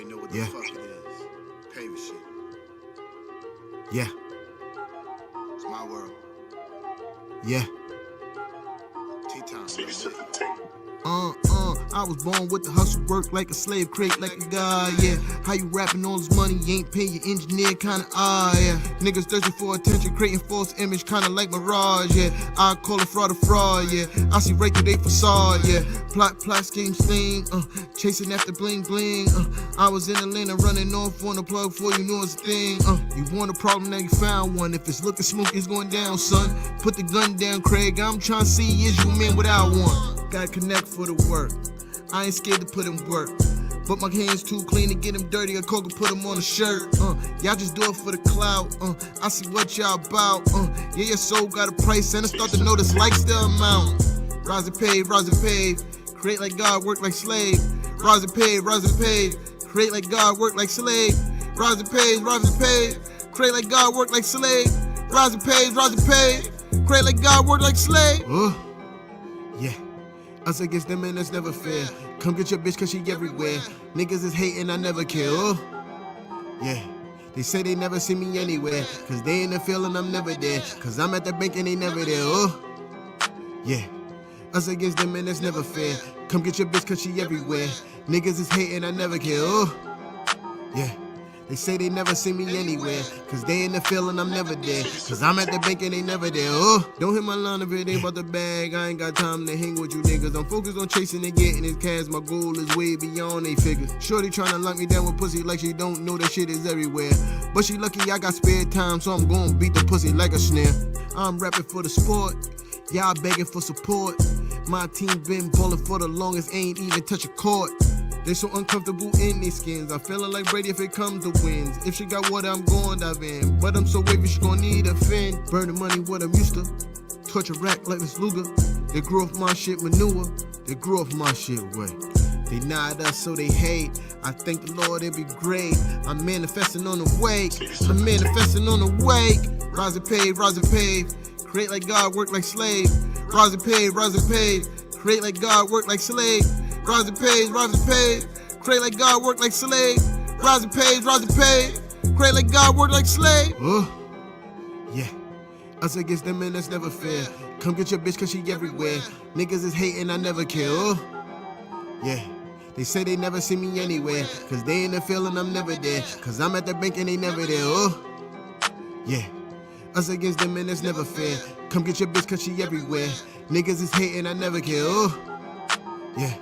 already know what the fuck it is. Paver shit. Yeah. It's my world. Yeah. T-Time. I was born with the hustle, work like a slave, crate like a guy, yeah. How you rapping all this money, you ain't paying your engineer, kinda odd, yeah. Niggas thirsty for attention, creating false image, kinda like Mirage, yeah. I call it fraud, yeah. I see right through they facade, yeah. Plot, scheme, sling, chasing after bling, bling, I was in the lane and running off on the plug before you knew it's a thing, You want a problem, now you found one. If it's looking smooth, it's going down, son. Put the gun down, Craig, I'm trying to see is you a man without one. Gotta connect for the work. I ain't scared to put in work, but my hands too clean to get them dirty. A coke and put them on a shirt. Y'all just do it for the clout. I see what y'all about. Yeah, your soul got a price, and I start to notice likes the amount. Rise and pave. Create like God, work like slave. Rise and pave. Create like God, work like slave. Rise and pave. Create like God, work like slave. Rise and pave. Create like God, work like slave. Yeah. Us against them and that's never fair. Come get your bitch cause she everywhere. Niggas is hating, I never care. Yeah. They say they never see me anywhere. Cause they in the feeling I'm never there. Cause I'm at the bank and they never there. Yeah. Us against them and that's never fair. Come get your bitch cause she everywhere. Niggas is hating, I never care. Yeah. They say they never see me anywhere, cause they in the feeling I'm never there. Cause I'm at the bank and they never there. Don't hit my line if it ain't about the bag. I ain't got time to hang with you niggas. I'm focused on chasing and getting his cash. My goal is way beyond they figures. Shorty tryna lock me down with pussy like she don't know that shit is everywhere. But she lucky I got spare time, so I'm gon' beat the pussy like a snare. I'm rapping for the sport, y'all begging for support. My team been ballin' for the longest, ain't even touch a court. They so uncomfortable in these skins. I'm feeling like Brady if it comes to wins. If she got water, I'm gon' dive in. But I'm so wavy, she gon' need a fin. Burning money, what I'm used to. Touch a rack like Miss Luger. They grew off my shit manure. They grew off my shit way. They nod us so they hate. I thank the Lord, it be great. I'm manifesting on the wake. Rise and pave. Create like God, work like slave. Rise and pave. Create like God, work like slave. Rise and pave. Create like God, work like slave. Rise and pave. Create like God, work like slave. Yeah. Us against them and that's never fair. Come get your bitch cause she everywhere. Niggas is hating, I never care. Yeah. They say they never see me anywhere. Cause they in the feeling I'm never there. Cause I'm at the bank and they never there. Yeah. Us against them and that's never fair. Come get your bitch cause she everywhere. Niggas is hating, I never care. Yeah.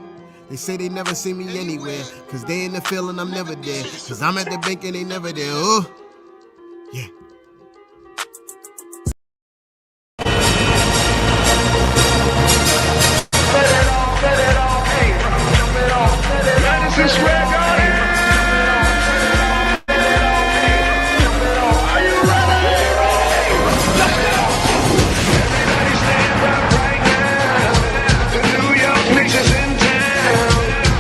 They say they never see me anywhere. Cause they in the feeling I'm never there. Cause I'm at the bank and they never there. Yeah. Madison Square Garden. Are you ready? Let's go. Everybody stand up right now. The New York Knicks is in town.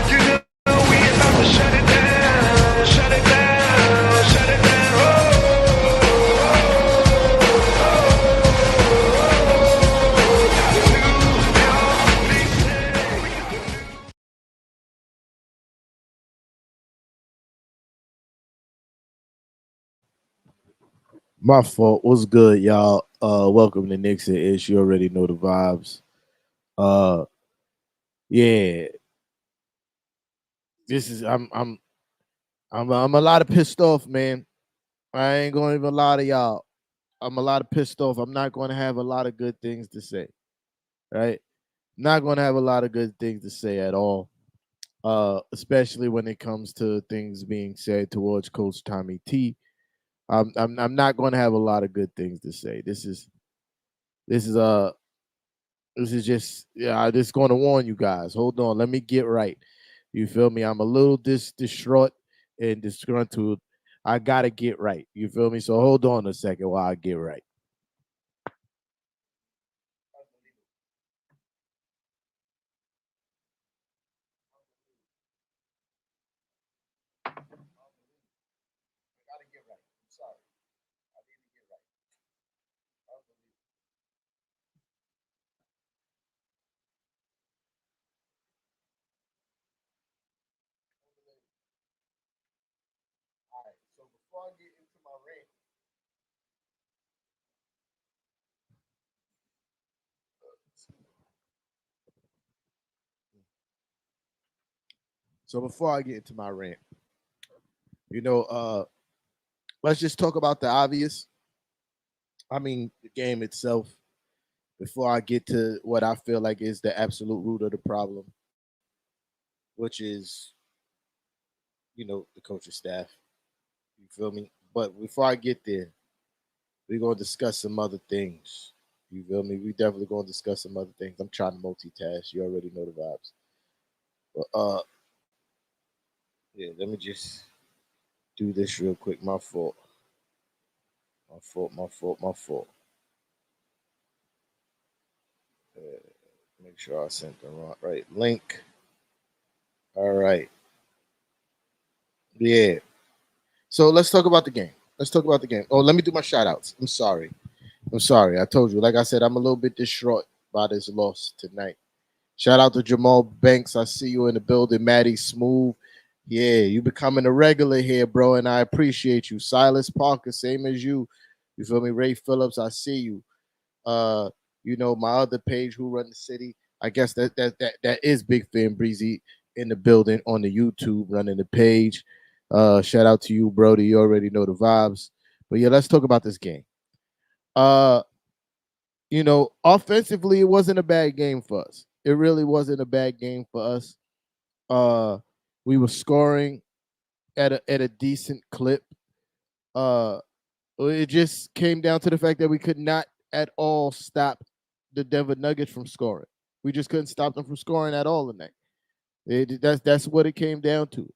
You know we about to shut it down. Shut it down. Shut it down. My fault. What's good, y'all? Welcome to Knicks and Ish. You already know the vibes. Yeah. This is I'm a lot of pissed off, man. I ain't gonna even lie to y'all. I'm a lot of pissed off. I'm not gonna have a lot of good things to say. Right? Not gonna have a lot of good things to say at all. Especially when it comes to things being said towards Coach Tommy T. I'm not gonna have a lot of good things to say. This is just, yeah, I just going to warn you guys. Hold on, let me get right. You feel me? I'm a little distraught and disgruntled. I gotta get right. You feel me? So hold on a second while I get right. before I get into my rant, so before I get into my rant, you know, let's just talk about the obvious. I mean, the game itself. Before I get to what I feel like is the absolute root of the problem, which is, the coaching staff. You feel me? But before I get there, we're gonna discuss some other things. You feel me? We definitely gonna discuss some other things. I'm trying to multitask. You already know the vibes. But yeah, let me just do this real quick. My fault. My fault. My fault. My fault. Make sure I sent the right link. All right. Yeah. So let's talk about the game. Let's talk about the game. Oh, let me do my shout outs. I'm sorry. I'm sorry. I told you. Like I said, I'm a little bit distraught by this loss tonight. Shout out to Jamal Banks. I see you in the building. Maddie Smooth. Yeah, you becoming a regular here, bro, and I appreciate you. Silas Parker, same as you. You feel me? Ray Phillips, I see you. Uh, my other page, Who Run the City. I guess that is Big Fan Breezy in the building on the YouTube running the page. Shout out to you, Brody. You already know the vibes. But yeah, let's talk about this game. Uh, offensively, it wasn't a bad game for us. It really wasn't a bad game for us. Uh, we were scoring at a decent clip. Uh, it just came down to the fact that we could not at all stop the Denver Nuggets from scoring. We just couldn't stop them from scoring at all tonight. That's what it came down to.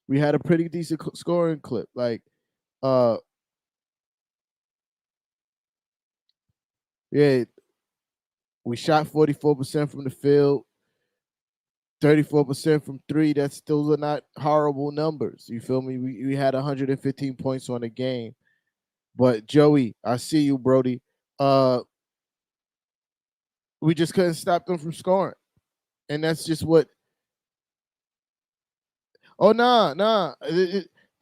We had a pretty decent scoring clip. Like, uh, yeah, we shot 44% from the field. 34% from three. That's still not horrible numbers. You feel me? We had 115 points on the game. But Joey, I see you, Brody. Uh, we just couldn't stop them from scoring. And that's just what. Oh, nah.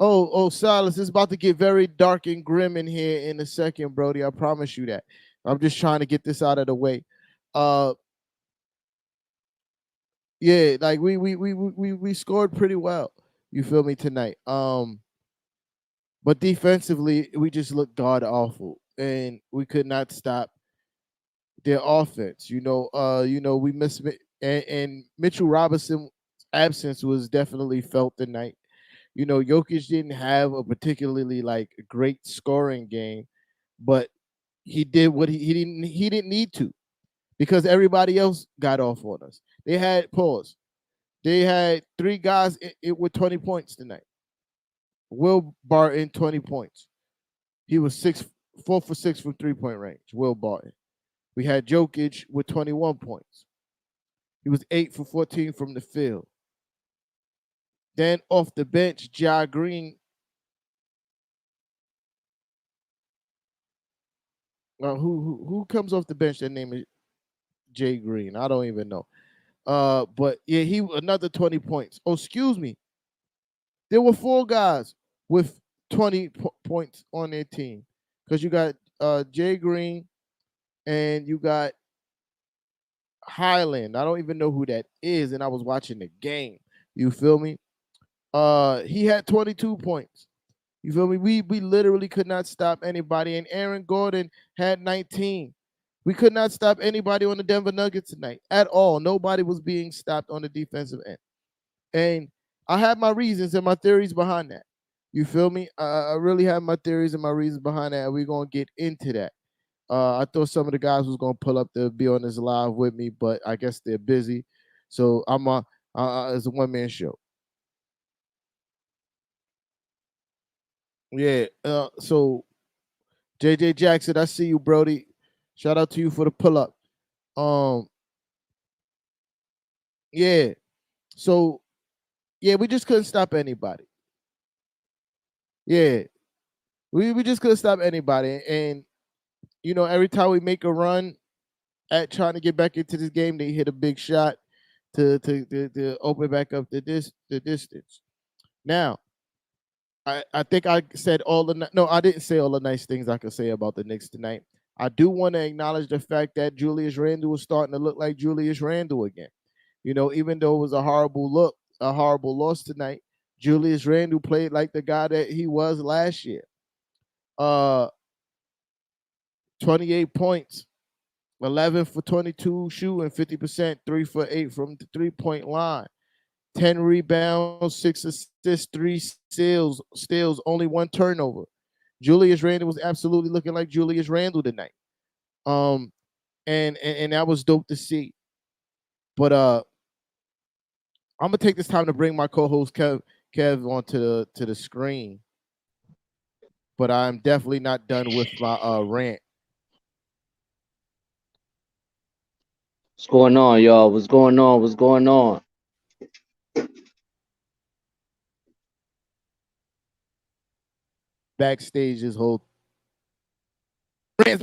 Oh, Silas, it's about to get very dark and grim in here in a second, Brody. I promise you that. I'm just trying to get this out of the way. Uh, yeah, like we scored pretty well. You feel me tonight? But defensively, we just looked god awful, and we could not stop their offense. We missed and Mitchell Robinson's absence was definitely felt tonight. Jokic didn't have a particularly like great scoring game, but he did what he didn't need to because everybody else got off on us. They had pause. They had three guys with 20 points tonight. Will Barton 20 points. He was 4 for 6 from 3-point range. Will Barton. We had Jokic with 21 points. He was 8 for 14 from the field. Then off the bench, Ja Green. Who comes off the bench? That name is Jay Green. I don't even know. But yeah, he another 20 points. Oh, excuse me. There were four guys with 20 points on their team because you got Jay Green and you got Highland. I don't even know who that is, and I was watching the game. You feel me? He had 22 points. You feel me? We literally could not stop anybody, and Aaron Gordon had 19. We could not stop anybody on the Denver Nuggets tonight at all. Nobody was being stopped on the defensive end, and I have my reasons and my theories behind that. You feel me? I really have my theories and my reasons behind that, and we're gonna get into that. I thought some of the guys was gonna pull up to be on this live with me, but I guess they're busy. So it's a one-man show. Yeah. So JJ Jackson, I see you, Brody. Shout out to you for the pull up. Um, yeah. So yeah, we just couldn't stop anybody. Yeah. We just couldn't stop anybody. And every time we make a run at trying to get back into this game, they hit a big shot to open back up the distance. Now, I think I said all the no, I didn't say all the nice things I could say about the Knicks tonight. I do want to acknowledge the fact that Julius Randle was starting to look like Julius Randle again. Even though it was a horrible loss tonight, Julius Randle played like the guy that he was last year. Uh, 28 points, 11 for 22 shooting, 50%, 3 for 8 from the 3-point line. 10 rebounds, 6 assists, 3 steals, only 1 turnover. Julius Randle was absolutely looking like Julius Randle tonight. Um, and that was dope to see. But I'm gonna take this time to bring my co-host Kev onto the screen. But I'm definitely not done with my rant. What's going on, y'all? What's going on? What's going on? Backstage this whole Kev.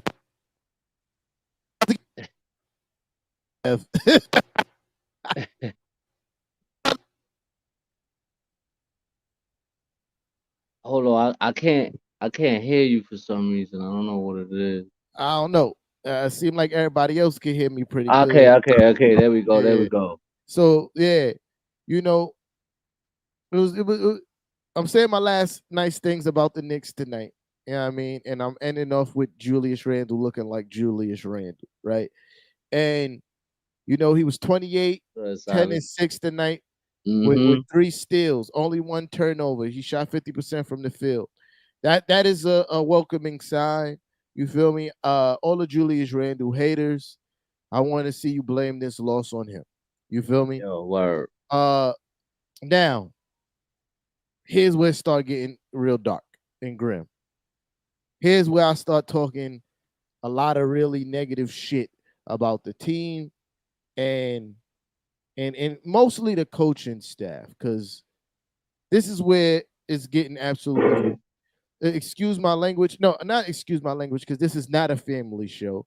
Hold on, I can't hear you for some reason. I don't know what it is. I don't know. It seemed like everybody else could hear me pretty Okay, good. okay, okay. There we go. There we Yeah. go. So yeah, you know, I'm saying my last nice things about the Knicks tonight. You know what I mean? And I'm ending off with Julius Randle looking like Julius Randle, right? And he was 28, 10 Silent. and 6 tonight with Mm-hmm. 3 steals, only 1 turnover. He shot 50% from the field. That is a welcoming sign. You feel me? All the Julius Randle haters, I want to see you blame this loss on him. You feel me? Yo, word. Uh Now, here's where it start getting real dark and grim. Here's where I start talking a lot of really negative shit about the team and and mostly the coaching staff, because this is where it's getting absolutely excuse my language. No, not excuse my language, because this is not a family show.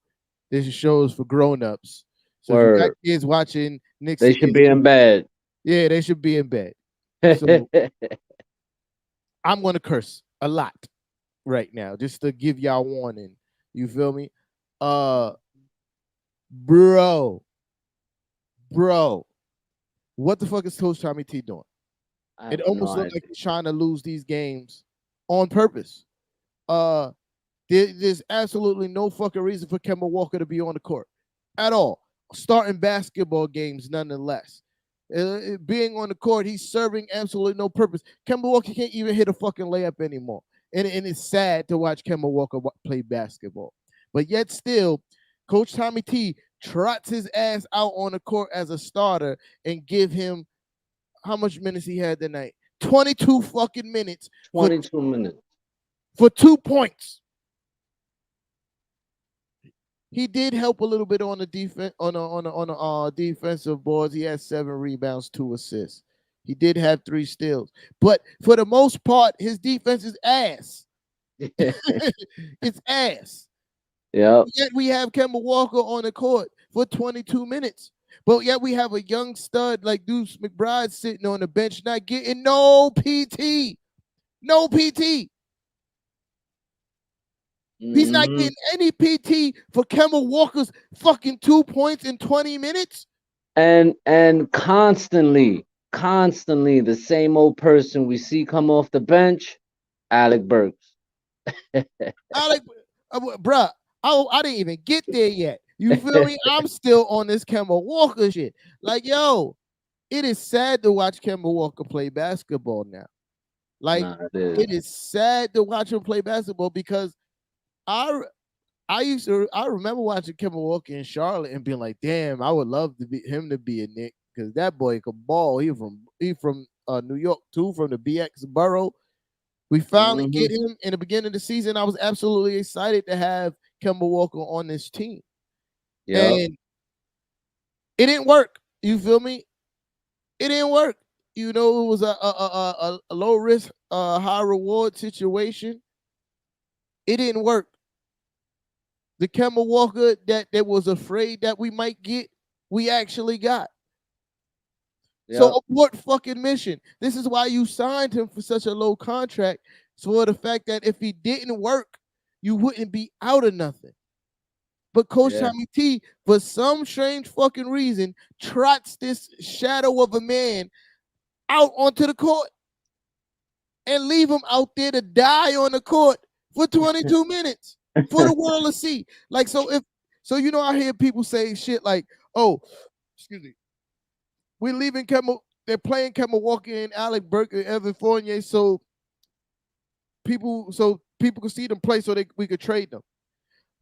This show is for grown-ups. So if you got Word. kids watching Knicks They should against be in bed. yeah, they should be in bed. So I'm gonna curse a lot right now, just to give y'all warning. You feel me? Uh bro, bro, what the fuck is Coach Tommy T doing? I It have no almost looked like idea. he's trying to lose these games on purpose. Uh there's absolutely no fucking reason for Kemba Walker to be on the court at all. Starting basketball games, nonetheless. Being on the court, he's serving absolutely no purpose. Kemba Walker can't even hit a fucking layup anymore. And it's sad to watch Kemba Walker play basketball. But yet still, Coach Tommy T trots his ass out on the court as a starter and give him how much minutes he had tonight? 22 fucking minutes for 22 minutes. 2 points. He did help a little bit on the defense on the defensive boards. He had 7 rebounds, 2 assists. He did have 3 steals, but for the most part, his defense is ass. It's ass. Yep. Yet we have Kemba Walker on the court for 22 minutes. But yet we have a young stud like Deuce McBride sitting on the bench, not getting no PT. No PT. He's not Mm-hmm. getting any PT for Kemba Walker's fucking 2 points in 20 minutes. And constantly the same old person we see come off the bench, Alec Burks. Alec, bruh, I didn't even get there yet. You feel me? I'm still on this Kemba Walker shit. Like, yo, it is sad to watch Kemba Walker play basketball now. Like, Nah, it is. it is sad to watch him play basketball because I I remember watching Kemba Walker in Charlotte and being like, damn, I would love him to be a Knick because that boy could ball. He from New York too, from the BX borough. We finally Mm-hmm. get him in the beginning of the season. I was absolutely excited to have Kemba Walker on this team. Yep. And it didn't work. You feel me? It didn't work. It was a low risk, high reward situation. It didn't work. The Kemba Walker that was afraid that we might get, we actually got. Yep. So abort fucking mission. This is why you signed him for such a low contract. So for the fact that if he didn't work, you wouldn't be out of nothing. But Coach Yeah. Tommy T, for some strange fucking reason, trots this shadow of a man out onto the court and leave him out there to die on the court for 22 minutes for the world to see. Like, so you know, I hear people say shit like, oh, excuse me, we're leaving Kemba, they're playing Kemba Walker and Alec Burke and Evan Fournier so people can see them play so we could trade them.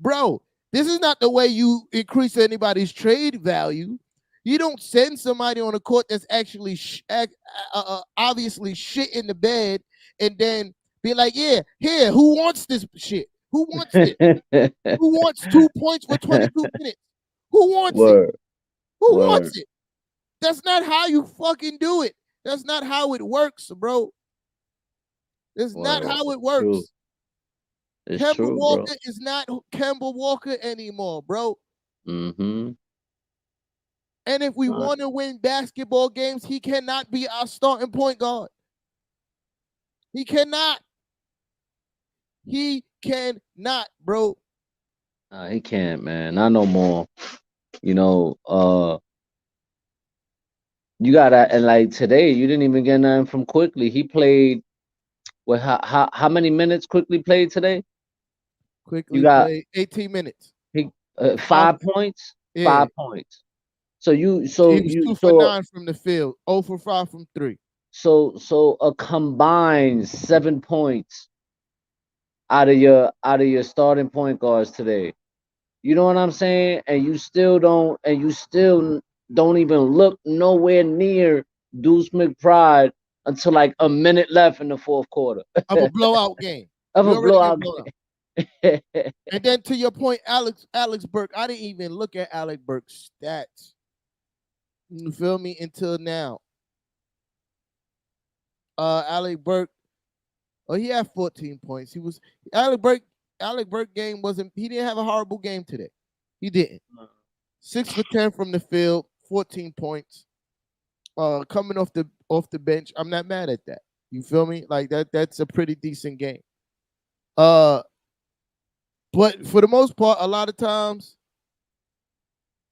Bro, this is not the way you increase anybody's trade value. You don't send somebody on a court that's actually obviously shit in the bed and then be like, yeah, here, who wants this shit? Who wants this? Who wants 2 points for 22 minutes? Who wants it? Word. Who Word. wants it? That's not how you fucking do it. That's not how it works, bro. That's not Word. how it It's true. works. It's Kemba true, bro. Walker is not Kemba Walker anymore, bro. Mm-hmm. And if we want to win basketball games, he cannot be our starting point guard. He cannot. He cannot, bro. He can't, man. Not no more. You know, you gotta, and like today, you didn't even get nothing from Quickly. He played what? How many minutes Quickly played today? You Quickly got play 18 minutes. he 5 points. Yeah. 5 points. So you He so was you 2 for so 9 from the field, 0 for 5 from 3. so a combined 7 points out of your starting point guards today. You know what I'm saying? And you still don't even look nowhere near Deuce McBride until like a minute left in the fourth quarter Of a blowout game. of We a already get blowout blown out. game. And then to your point, Alex Burke, I didn't even look at Alec Burke's stats. You feel me? Until now. Alec Burke, oh, he had 14 points. Alec Burke, Alec Burke game wasn't, he didn't have a horrible game today. He didn't. 6 for 10 from the field, 14 points. Coming off the bench. I'm not mad at that. You feel me? Like that's a pretty decent game. Uh but for the most part, a lot of times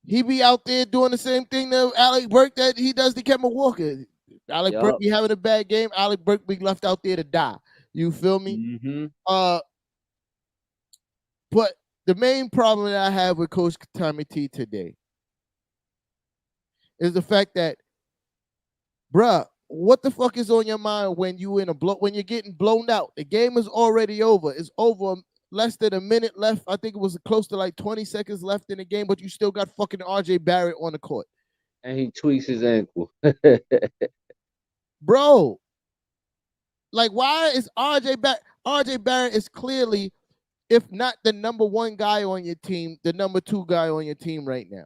he be out there doing the same thing that Alec Burke that he does to Kemba Walker. Alec Burke Yup. be having a bad game. Alec Burke be left out there to die. You feel me? Mm-hmm. Uh, but the main problem that I have with Coach Tommy T today is the fact that, bruh, what the fuck is on your mind when when you're getting blown out? The game is already over. It's over less than a minute left. I think it was close to like 20 seconds left in the game, but you still got fucking RJ Barrett on the court. And he tweaks his ankle. Bro, like why is RJ Barrett is clearly, if not the number one guy on your team, the number two guy on your team right now.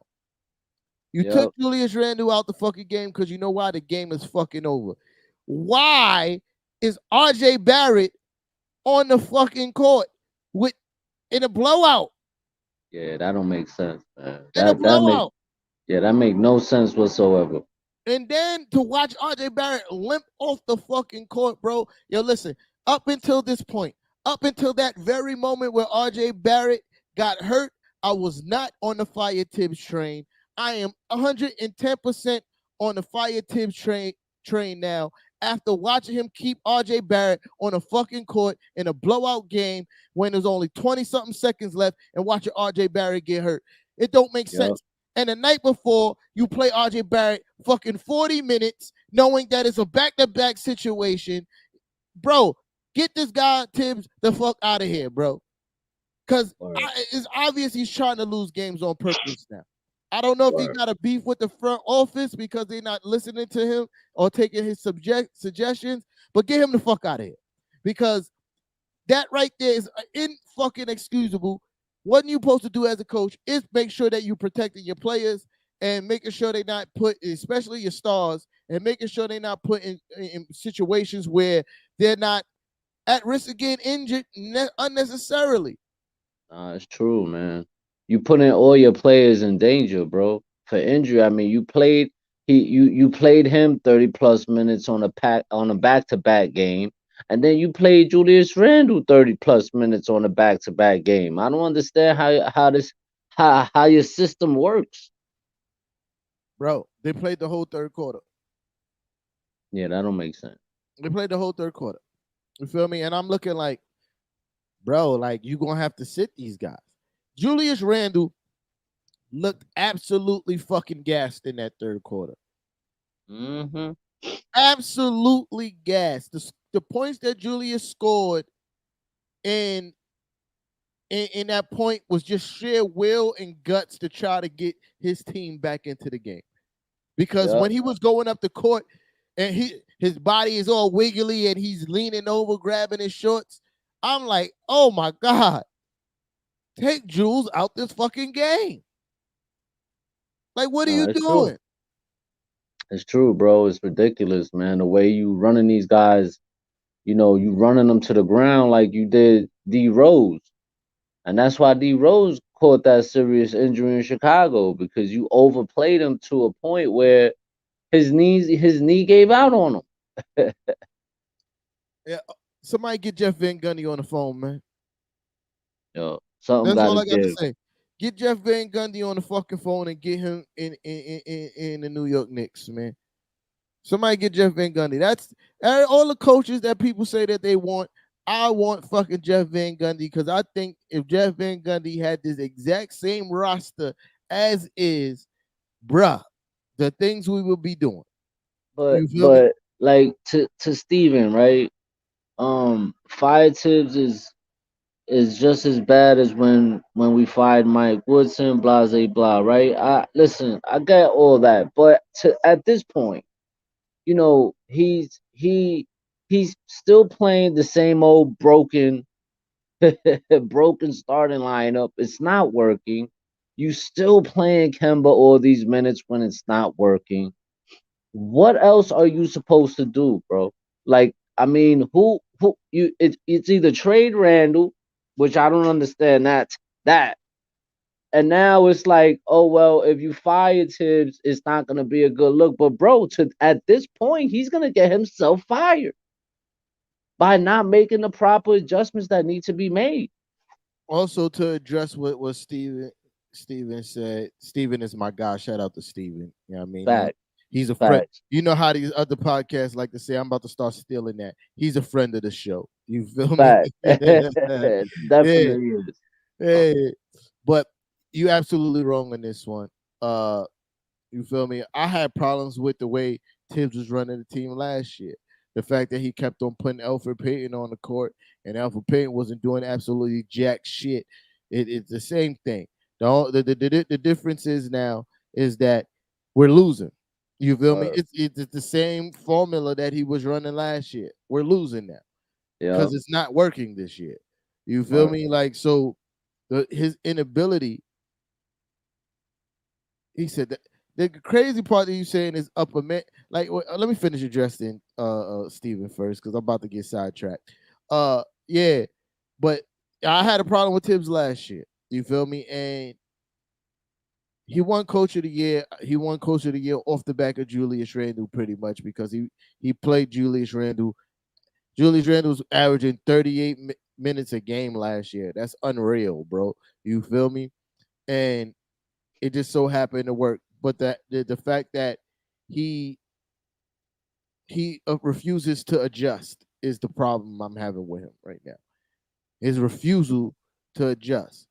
You Yep. took Julius Randle out the fucking game because you know why? The game is fucking over. Why is RJ Barrett on the fucking court with in a blowout? Yeah, that don't make sense, man. In a blowout. That make no sense whatsoever. And then to watch RJ Barrett limp off the fucking court, bro. Yo, listen, up until this point, up until that very moment where RJ Barrett got hurt, I was not on the Fire Tibbs train. I am 110% on the Fire Tibbs train now after watching him keep RJ Barrett on a fucking court in a blowout game when there's only 20-something seconds left and watching RJ Barrett get hurt. It don't make sense. And the night before, you play RJ Barrett fucking 40 minutes, knowing that it's a back-to-back situation. Bro, get this guy, Tibbs, the fuck out of here, bro. Because it's obvious he's trying to lose games on purpose now. I don't know if he got a beef with the front office because they're not listening to him or taking his suggestions, but get him the fuck out of here. Because that right there is fucking excusable. What you supposed to do as a coach is make sure that you protecting your players and making sure they're not put, especially your stars, and making sure they're not put in situations where they're not at risk of getting injured unnecessarily. It's true, man. You putting all your players in danger, bro. For injury, I mean, you played You played him 30 plus minutes on a back to back game, and then you played Julius Randle 30 plus minutes on a back to back game. I don't understand how your system works. Bro, they played the whole third quarter. Yeah, that don't make sense. They played the whole third quarter. You feel me? And I'm looking like, bro, like you gonna have to sit these guys. Julius Randle looked absolutely fucking gassed in that third quarter. Hmm. Absolutely gassed. The points that Julius scored in, in that point was just sheer will and guts to try to get his team back into the game. Because Yep. when he was going up the court and his body is all wiggly and he's leaning over, grabbing his shorts, I'm like, oh my God, take Jules out this fucking game. Like, what are No, you it's true. doing? It's true, bro. It's ridiculous, man. The way you running these guys, you running them to the ground like you did D Rose. And that's why D Rose caught that serious injury in Chicago because you overplayed him to a point where his knee gave out on him. Yeah, somebody get Jeff Van Gundy on the phone, man. Yo, something That's got all to I got to give. say. Get Jeff Van Gundy on the fucking phone and get him in the New York Knicks, man. Somebody get Jeff Van Gundy. That's all the coaches that people say that they want. I want fucking Jeff Van Gundy because I think if Jeff Van Gundy had this exact same roster as is, bruh, the things we will be doing. But You feel me? but like to Steven, right? Fire Tibbs is just as bad as when we fired Mike Woodson, blah blah blah, right? I listen, I get all that, but at this point, he's still playing the same old broken broken starting lineup. It's not working. You still playing Kemba all these minutes when it's not working. What else are you supposed to do, bro? Like, I mean, who you it's either trade Randall, which I don't understand that. And now it's like, oh well, if you fire Tibbs, it's not gonna be a good look. But bro, to at this point, he's gonna get himself fired by not making the proper adjustments that need to be made. Also, to address what Steven said, Steven is my guy. Shout out to Steven. You know what I mean? Fact, He's a friend. facts. You know how these other podcasts like to say, I'm about to start stealing that. He's a friend of the show. You feel me? Fact. Yeah. Definitely is. Yeah. But you absolutely wrong on this one. Uh you feel me? I had problems with the way Tibbs was running the team last year. The fact that he kept on putting Alfred Payton on the court and Alfred Payton wasn't doing absolutely jack shit. It's the same thing. The difference is now is that we're losing. You feel me? Word. It's the same formula that he was running last year. We're losing now Yep. because it's not working this year. You feel Word. me? Like so, his inability. He said that the crazy part that you saying is upper man. Like, let me finish addressing Steven first because I'm about to get sidetracked. Yeah, but I had a problem with Tibbs last year. You feel me? And he won Coach of the Year. He won Coach of the Year off the back of Julius Randle, pretty much because he played Julius Randle. Julius Randle was averaging 38 minutes a game last year. That's unreal, bro. You feel me? And it just so happened to work. But the fact that he he refuses to adjust is the problem I'm having with him right now. His refusal to adjust.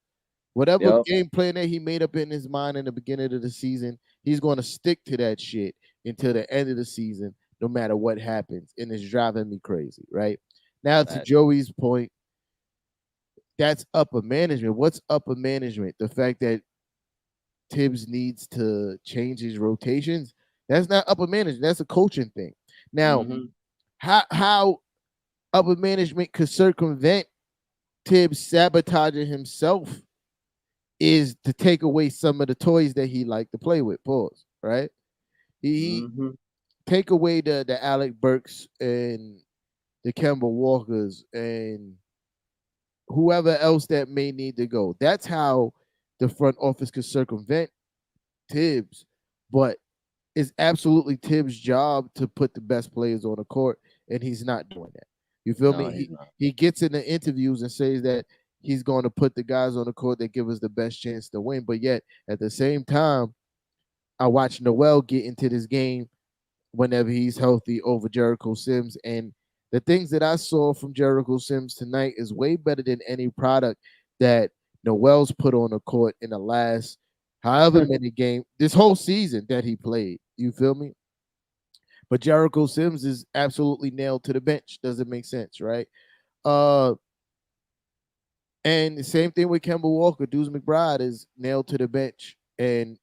Whatever Yep. game plan that he made up in his mind in the beginning of the season, he's going to stick to that shit until the end of the season, no matter what happens. And it's driving me crazy, right? Now, to Fact. Joey's point, that's upper management. What's upper management? The fact that Tibbs needs to change his rotations. That's not upper management. That's a coaching thing. Now, Hmm. how upper management could circumvent Tibbs sabotaging himself is to take away some of the toys that he liked to play with. Pause. Right? He Hmm. take away the Alec Burks and the Kemba Walkers and whoever else that may need to go. That's how the front office could circumvent Tibbs. But it's absolutely Tibbs' job to put the best players on the court, and he's not doing that. You feel No, me? he's He not. he gets in the interviews and says that he's going to put the guys on the court that give us the best chance to win, but yet at the same time, I watch Noel get into this game whenever he's healthy over Jericho Sims. And the things that I saw from Jericho Sims tonight is way better than any product that Noel's put on the court in the last however many games this whole season that he played. You feel me? But Jericho Sims is absolutely nailed to the bench. Doesn't make sense, right? Uh and the same thing with Kemba Walker. Deuce McBride is nailed to the bench. And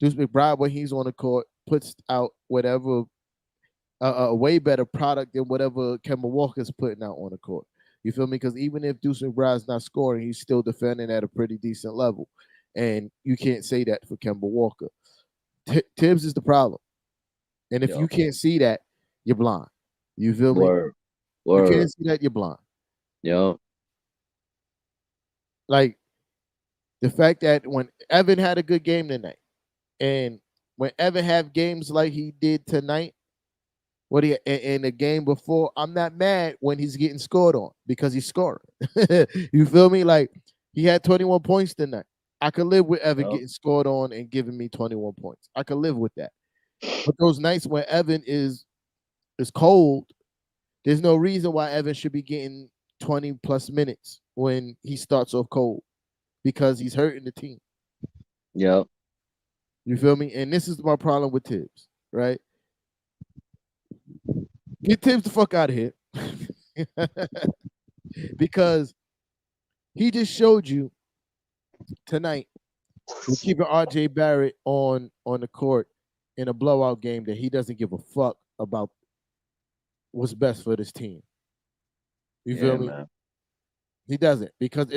Deuce McBride, when he's on the court, puts out whatever a way better product than whatever Kemba Walker's putting out on the court. You feel me? Because even if Deuce McBride's not scoring, he's still defending at a pretty decent level, and you can't say that for Kemba Walker. Tibbs is the problem, and if you Yo, can't see that, you're blind. You feel me? word, You can't word. see that, you're blind. Yo, Like the fact that when Evan had a good game tonight, and when Evan have games like he did tonight, what he in the game before, I'm not mad when he's getting scored on because he's scoring. You feel me? Like he had 21 points tonight. I could live with Evan yo, getting scored on and giving me 21 points. I could live with that. But those nights when Evan is cold, there's no reason why Evan should be getting 20 plus minutes when he starts off cold because he's hurting the team. yo. You feel me? And this is my problem with Tibbs, right? Get Tibbs the fuck out of here. Because he just showed you tonight with keeping RJ Barrett on the court in a blowout game that he doesn't give a fuck about what's best for this team. You feel Yeah, me? man. He doesn't because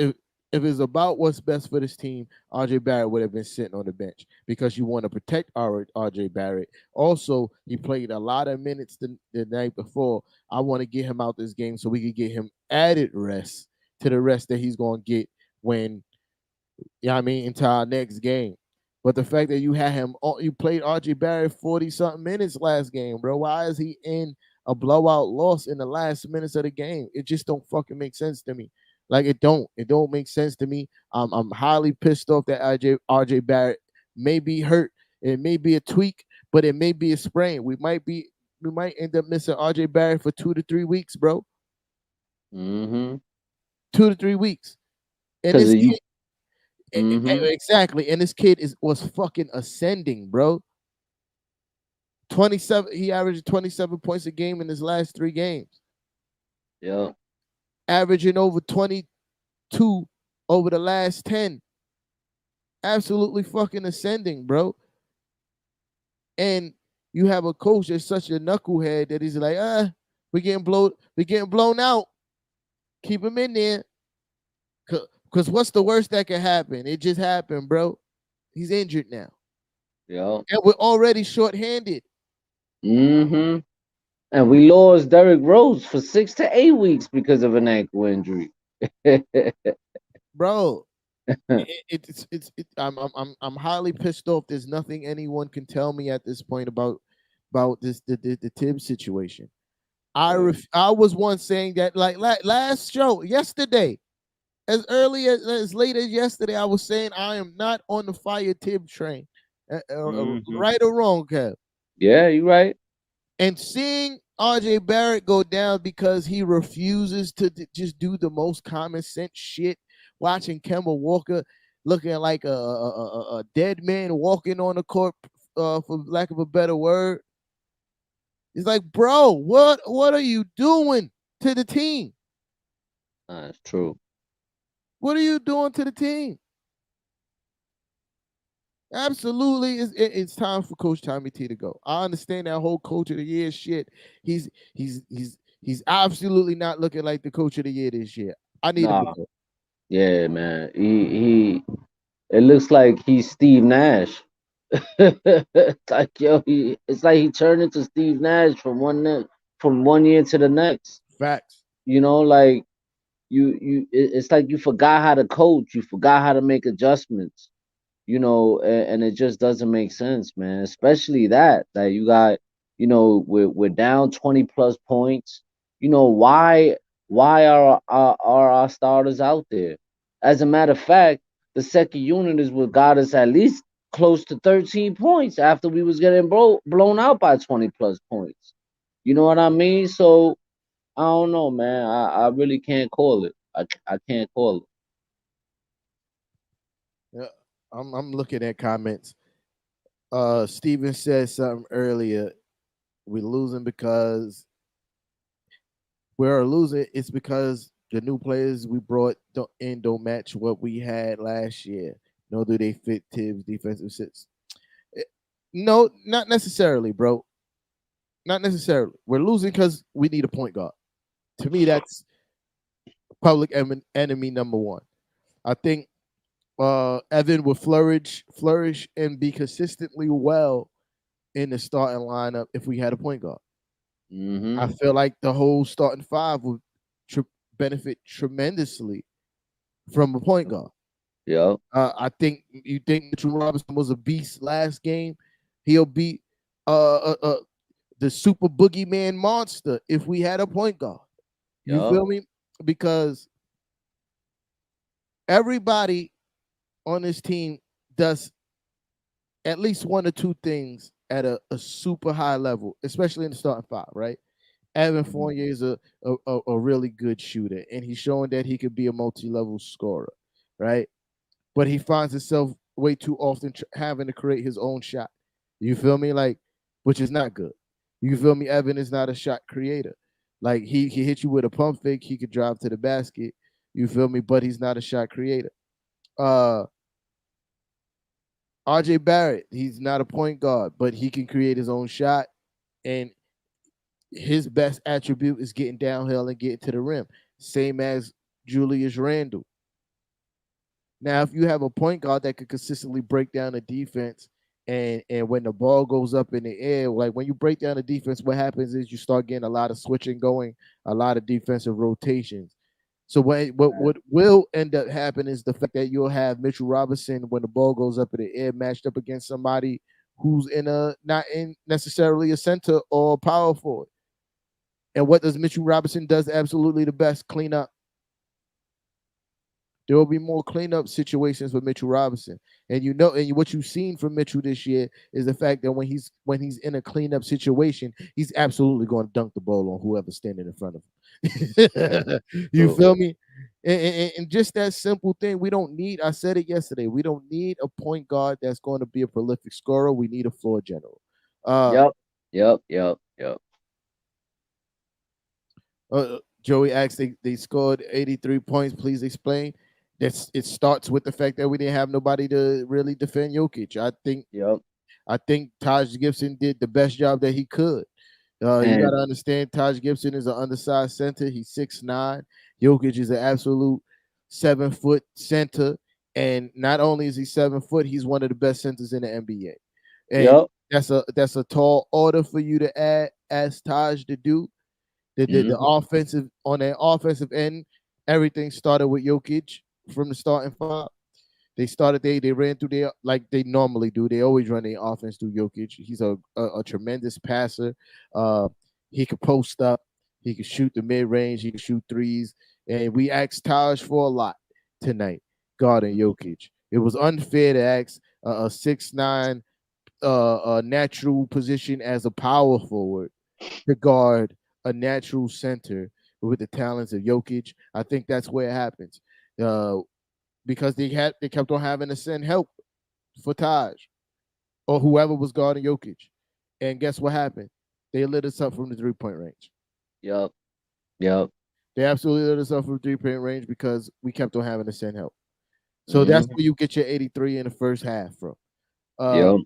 if it's about what's best for this team, RJ Barrett would have been sitting on the bench because you want to protect RJ Barrett. Also, he played a lot of minutes the night before. I want to get him out this game so we can get him added rest to the rest that he's going to get when I mean, into our next game. But the fact that you had him, you played RJ Barrett 40 something minutes last game, bro. Why is he in a blowout loss in the last minutes of the game? It just don't fucking make sense to me. Like it don't make sense to me. I'm highly pissed off that RJ Barrett may be hurt. It may be a tweak, but it may be a sprain. We might end up missing RJ Barrett for 2 to 3 weeks, bro. Mm-hmm. 2 to 3 weeks. And Cause this of you. kid, Mm-hmm. exactly. And this kid was fucking ascending, bro. 27. He averaged 27 points a game in his last 3 games, Yo, averaging over 22 over the last 10. Absolutely fucking ascending, bro. And you have a coach that's such a knucklehead that he's like, we're getting blown out. Keep him in there. Cause what's the worst that can happen? It just happened, bro. He's injured now. yo. And we're already shorthanded. Mm-hmm. And we lost Derrick Rose for 6 to 8 weeks because of an ankle injury. Bro, I'm highly pissed off. There's nothing anyone can tell me at this point about this the Tibbs situation. Word. I was once saying that like last show yesterday, as early as late as yesterday, I was saying I am not on the fire Tibbs train, Mm-hmm. right or wrong, Kev. Yeah, you right. And seeing RJ Barrett go down because he refuses to just do the most common sense shit, watching Kemba Walker looking like a dead man walking on the court, for lack of a better word. It's like, bro, what are you doing to the team? That's true. What are you doing to the team? Absolutely, it's time for Coach Tommy T to go. I understand that whole Coach of the Year shit. He's he's absolutely not looking like the Coach of the Year this year. I need him to Nah. go. Yeah, man. He it looks like he's Steve Nash. Like yo, it's like he turned into Steve Nash from one year to the next. Facts. You know, like it's like you forgot how to coach, you forgot how to make adjustments. and it just doesn't make sense, man. Especially that you got, we're down 20 plus points. Why are our starters out there? As a matter of fact, the second unit is what got us at least close to 13 points after we was getting blown out by 20 plus points. You know what I mean? So I don't know, man. I really can't call it. I can't call it. Yeah, I'm looking at comments. Steven said something earlier. We're losing because we're losing. It's because the new players we brought don't match what we had last year. Nor do they fit Tibbs' defensive sits. Eh, No, not necessarily, bro. Not necessarily. We're losing because we need a point guard. To me, that's enemy number one. I think Evan would flourish, and be consistently well in the starting lineup if we had a point guard. Mm-hmm. I feel like the whole starting five would tr- benefit tremendously from a point guard. Yep. I think you think Mitchell Robinson was a beast last game. He'll be uh, uh, uh, the super boogeyman monster if we had a point guard. You Yep. feel me? Because everybody on this team does at least one or two things at a super high level, especially in the starting five, right? Evan Mhm. Fournier is a really good shooter, and he's showing that he could be a multi-level scorer, right? But he finds himself way too often having to create his own shot. You feel me? Like, which is not good. You feel me? Evan is not a shot creator. Like he hit you with a pump fake, he could drive to the basket. You feel me? But he's not a shot creator. Uh, RJ Barrett, he's not a point guard, but he can create his own shot. And his best attribute is getting downhill and getting to the rim, same as Julius Randle. Now, if you have a point guard that could consistently break down the defense, and when the ball goes up in the air, like when you break down the defense, what happens is you start getting a lot of switching going, a lot of defensive rotations. So what will end up happening is the fact that you'll have Mitchell Robinson when the ball goes up in the air matched up against somebody who's in a not in necessarily a center or a power forward. And what does Mitchell Robinson does absolutely the best? Clean up. There will be more cleanup situations for Mitchell Robinson, and what you've seen from Mitchell this year is the fact that when he's in a cleanup situation, he's absolutely going to dunk the ball on whoever's standing in front of him. You True. feel me? And just that simple thing, we don't need. I said it yesterday. We don't need a point guard that's going to be a prolific scorer. We need a floor general. Uh, Yep. Yep. Yep. Yep. Joey asked, they scored 83 points. Please explain. It starts with the fact that we didn't have nobody to really defend Jokic. Yep. I think Taj Gibson did the best job that he could. You got And to understand, Taj Gibson is an undersized center. He's 6'9". Jokic is an absolute 7-foot center, and not only is he 7 foot, he's one of the best centers in the NBA. And yep. that's a tall order for you to ask Taj to do. The Hmm. offensive on the offensive end, everything started with Jokic from the starting five. They ran through their like they normally do. They always run their offense through Jokic. He's a tremendous passer. Uh, he could post up. He could shoot the mid range. He could shoot threes. And we asked Taj for a lot tonight, guarding Jokic. It was unfair to ask a 6'9" a natural position as a power forward to guard a natural center with the talents of Jokic. I think that's where it happens. Uh, because they kept on having to send help for Taj or whoever was guarding Jokic. And guess what happened? They lit us up from the 3-point range. Yep. Yep. They absolutely lit us up from 3-point range because we kept on having to send help. So that's Hmm. where you get your 83 in the first half from. Uh, Yep.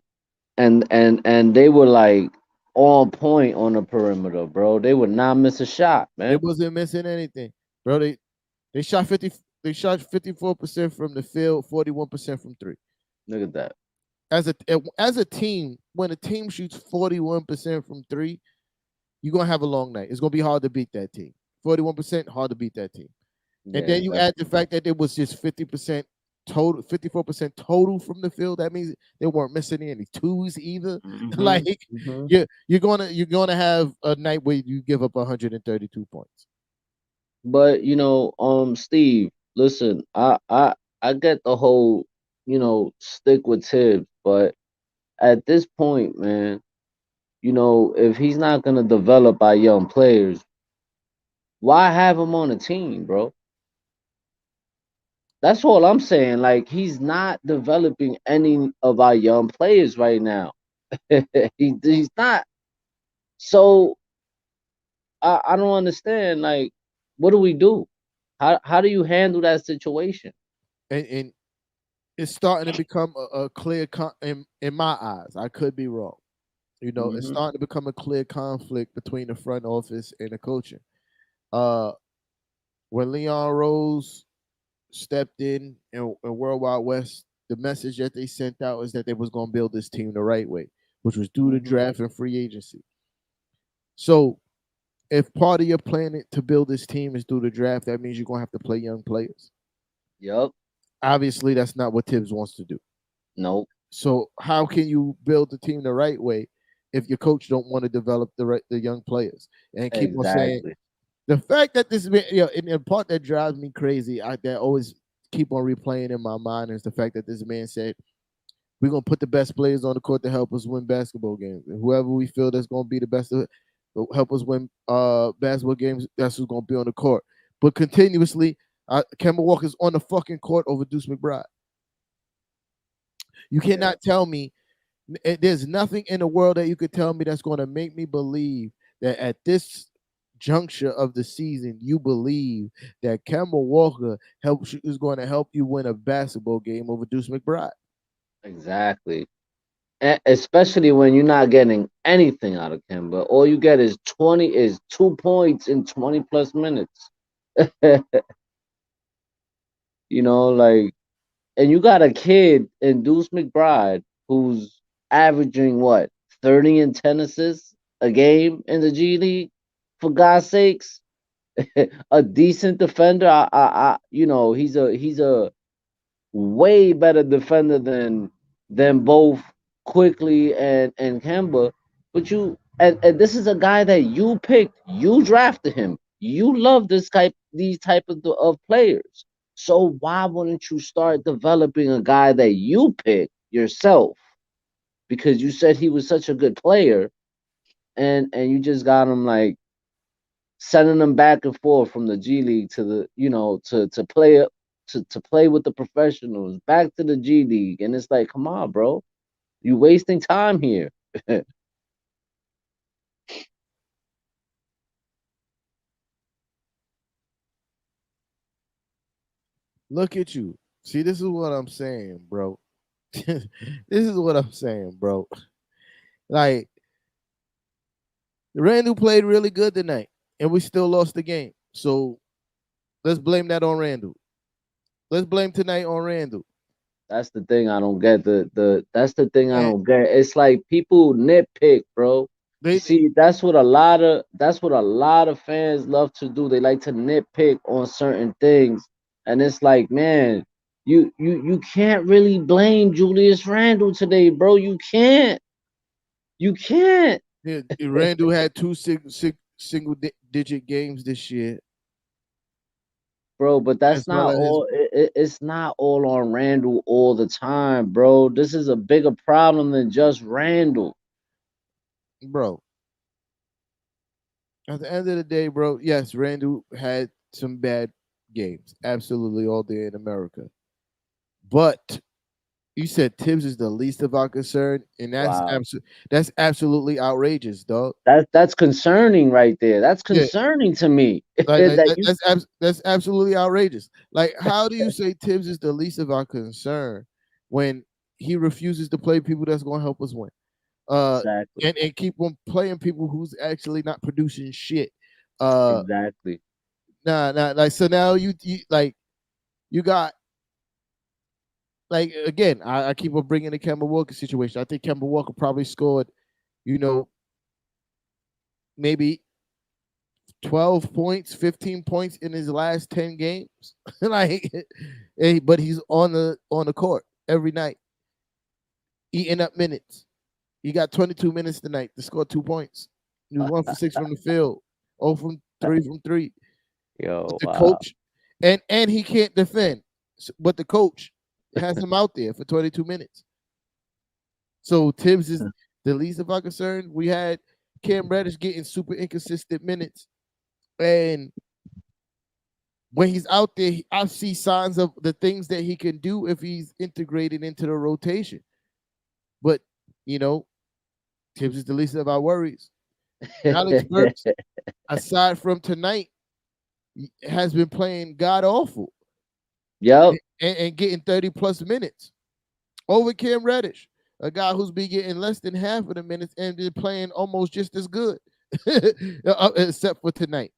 And they were like on point on the perimeter, bro. They would not miss a shot, they man. wasn't missing anything, bro. They shot 50. They shot 54% from the field, 41% from three. Look at that. As a team, when a team shoots 41% from three, you're gonna have a long night. It's gonna be hard to beat that team. 41% hard to beat that team. And Yeah, then you that's add the fact that it was just 50% total, 54% total from the field. That means they weren't missing any twos either. Mm-hmm. Like Mm-hmm. you're gonna have a night where you give up 132 points. But Steve, listen, I get the whole, stick with Tibbs, but at this point, man, if he's not gonna develop our young players, why have him on the team, bro? That's all I'm saying. Like he's not developing any of our young players right now. He's not. So I don't understand. Like, what do we do? How do you handle that situation? And it's starting to become a clear in my eyes. I could be wrong. It's Hmm. starting to become a clear conflict between the front office and the coaching. Uh, when Leon Rose stepped in World Wide West, the message that they sent out is that they was going to build this team the right way, which was through the Hmm. draft and free agency. So if part of your plan to build this team is through the draft, that means you're going to have to play young players. Yep. Obviously, that's not what Tibbs wants to do. Nope. So how can you build the team the right way if your coach don't want to develop the young players and keep on saying Exactly. the fact that this man, and the part that drives me crazy, that always keep on replaying in my mind is the fact that this man said we're gonna put the best players on the court to help us win basketball games, and whoever we feel that's gonna be the best to help us win basketball games, that's who's gonna be on the court. But continuously, Kemba Walker's on the fucking court over Deuce McBride. You Yeah. cannot tell me there's nothing in the world that you could tell me that's going to make me believe that at this juncture of the season, you believe that Kemba Walker is going to help you win a basketball game over Deuce McBride. Exactly. Especially when you're not getting anything out of Kemba. All you get is 2 points in 20 plus minutes. Like, and you got a kid in Deuce McBride who's averaging what, 30 and 10 assists a game in the G League, for God's sakes. A decent defender. He's a way better defender than both Quickly and Kemba. But and this is a guy that you picked, you drafted him. You love these type of players. So why wouldn't you start developing a guy that you picked yourself? Because you said he was such a good player, and you just got him like sending them back and forth from the G League to the to play with the professionals, back to the G League, and it's like, come on, bro, you wasting time here. Look at you. See, this is what I'm saying, bro. This is what I'm saying, bro. Like, Randall played really good tonight, and we still lost the game. So let's blame that on Randall. Let's blame tonight on Randall. That's the thing I don't get. The That's the thing I And don't get. It's like people nitpick, bro. You they, see, that's what a lot of fans love to do. They like to nitpick on certain things, and it's like, man, you can't really blame Julius Randle today, bro. You can't. You can't, Randall had two single digit games this year, bro. But that's as well not as his all. It's not all on Randle all the time, bro. This is a bigger problem than just Randle. bro. At the end of the day, bro, yes, Randall had some bad games, absolutely all day in America. But you said Tibbs is the least of our concern, and Wow. that's absolutely outrageous, dog. That's concerning right there. That's Yeah, concerning to me. like, like That that, you that's absolutely outrageous. Like, how do you say Tibbs is the least of our concern when he refuses to play people that's going to help us win? Uh, Exactly. and keep on playing people who's actually not producing shit. Uh, Exactly. like so now you like you got like again. I keep on bringing the Kemba Walker situation. I think Kemba Walker probably scored, you know, maybe 12 points, 15 points in his last 10 games. Like, but he's on the court every night, eating up minutes. He got 22 minutes tonight to score 2 points. He was 1 for 6 from the field, 0 from 3 from three. But Yo, the wow. coach, and he can't defend, but the coach has him out there for 22 minutes. So Tibbs is the least of our concern. We had Cam Reddish getting super inconsistent minutes, and when he's out there, I see signs of the things that he can do if he's integrated into the rotation. But you know, Tibbs is the least of our worries. Alex Burks, aside from tonight, has been playing god awful Yep. and getting 30 plus minutes over Cam Reddish, a guy who's been getting less than half of the minutes and been playing almost just as good, except for tonight.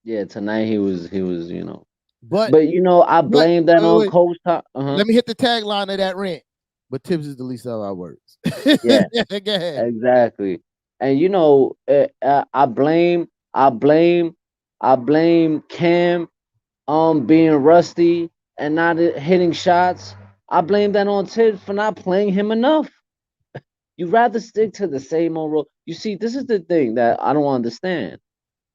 Yeah, tonight he was, But but I but blame that on wait, Coach. Uh-huh. let me hit the tagline of that rant. But Tibbs is the least of our words. Yeah, Go ahead. exactly. And I blame Cam being rusty and not hitting shots. I blame that on Ted for not playing him enough. You rather stick to the same old role. You see, this is the thing that I don't understand.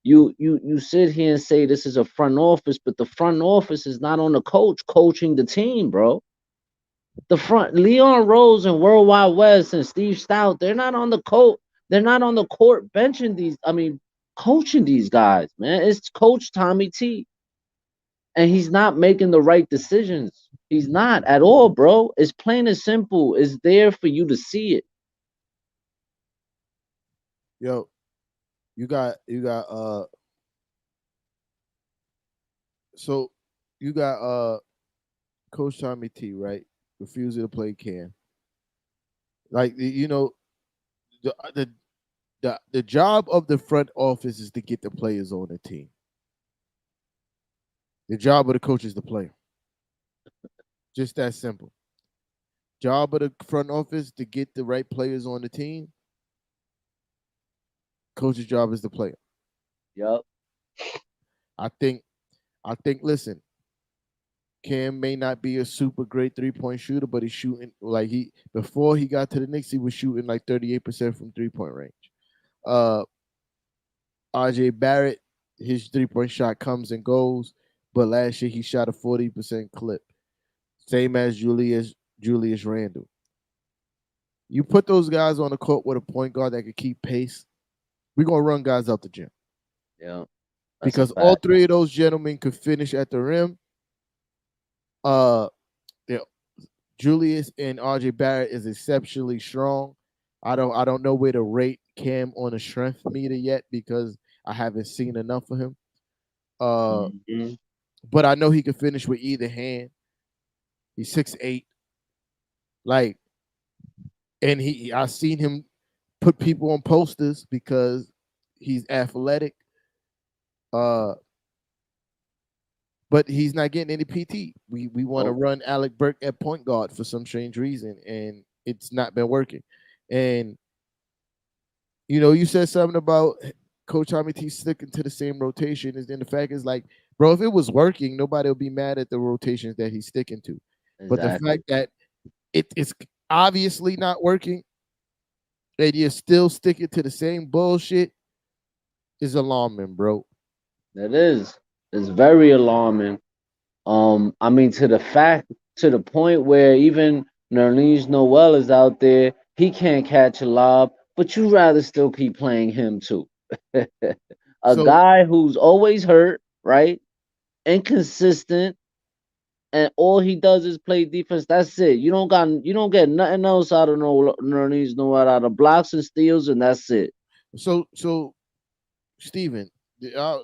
You sit here and say this is a front office, but the front office is not on the coach coaching the team, bro. The front Leon Rose and Worldwide West and Steve Stout, they're not on the court. They're not on the court benching these. I mean, coaching these guys, man. It's Coach Tommy T, and he's not making the right decisions. He's not at all, bro. It's plain and simple. It's there for you to see it. Yo, you got so you got Coach Tommy T, right? Refusing to play Cam. Like the the job of the front office is to get the players on the team. The job of the coach is to play. Just that simple. Job of the front office to get the right players on the team. Coach's job is to play. Yup. I think listen, Cam may not be a super great 3-point shooter, but he's shooting like he before he got to the Knicks, he was shooting like 38% from 3-point range. Uh RJ Barrett, his 3-point shot comes and goes, but last year he shot a 40% clip. Same as Julius Randle. You put those guys on the court with a point guard that can keep pace, we're gonna run guys out the gym. Yeah. That's a Because all fact. three of those gentlemen could finish at the rim. Uh, yeah, Julius and RJ Barrett is exceptionally strong. I don't know where to rate Cam on a strength meter yet because I haven't seen enough of him. Uh, Mhm. but I know he can finish with either hand. He's 6'8". Like, and I seen him put people on posters because he's athletic. Uh, but he's not getting any PT. We want to Nope. run Alec Burke at point guard for some strange reason, and it's not been working. And you said something about Coach Tommy T sticking to the same rotation. And then the fact is, like, bro, if it was working, nobody will be mad at the rotations that he's sticking to. But the Exactly. fact that it's obviously not working, and you're still sticking to the same bullshit is alarming, bro. It is. It's very alarming. I mean, to the point where even Nerlens Noel is out there. He can't catch a lob, but you rather still keep playing him too. A So guy who's always hurt, right? Inconsistent, and all he does is play defense. That's it. You don't get nothing else out of Nerlens Noel out of blocks and steals, and that's it. so Steven,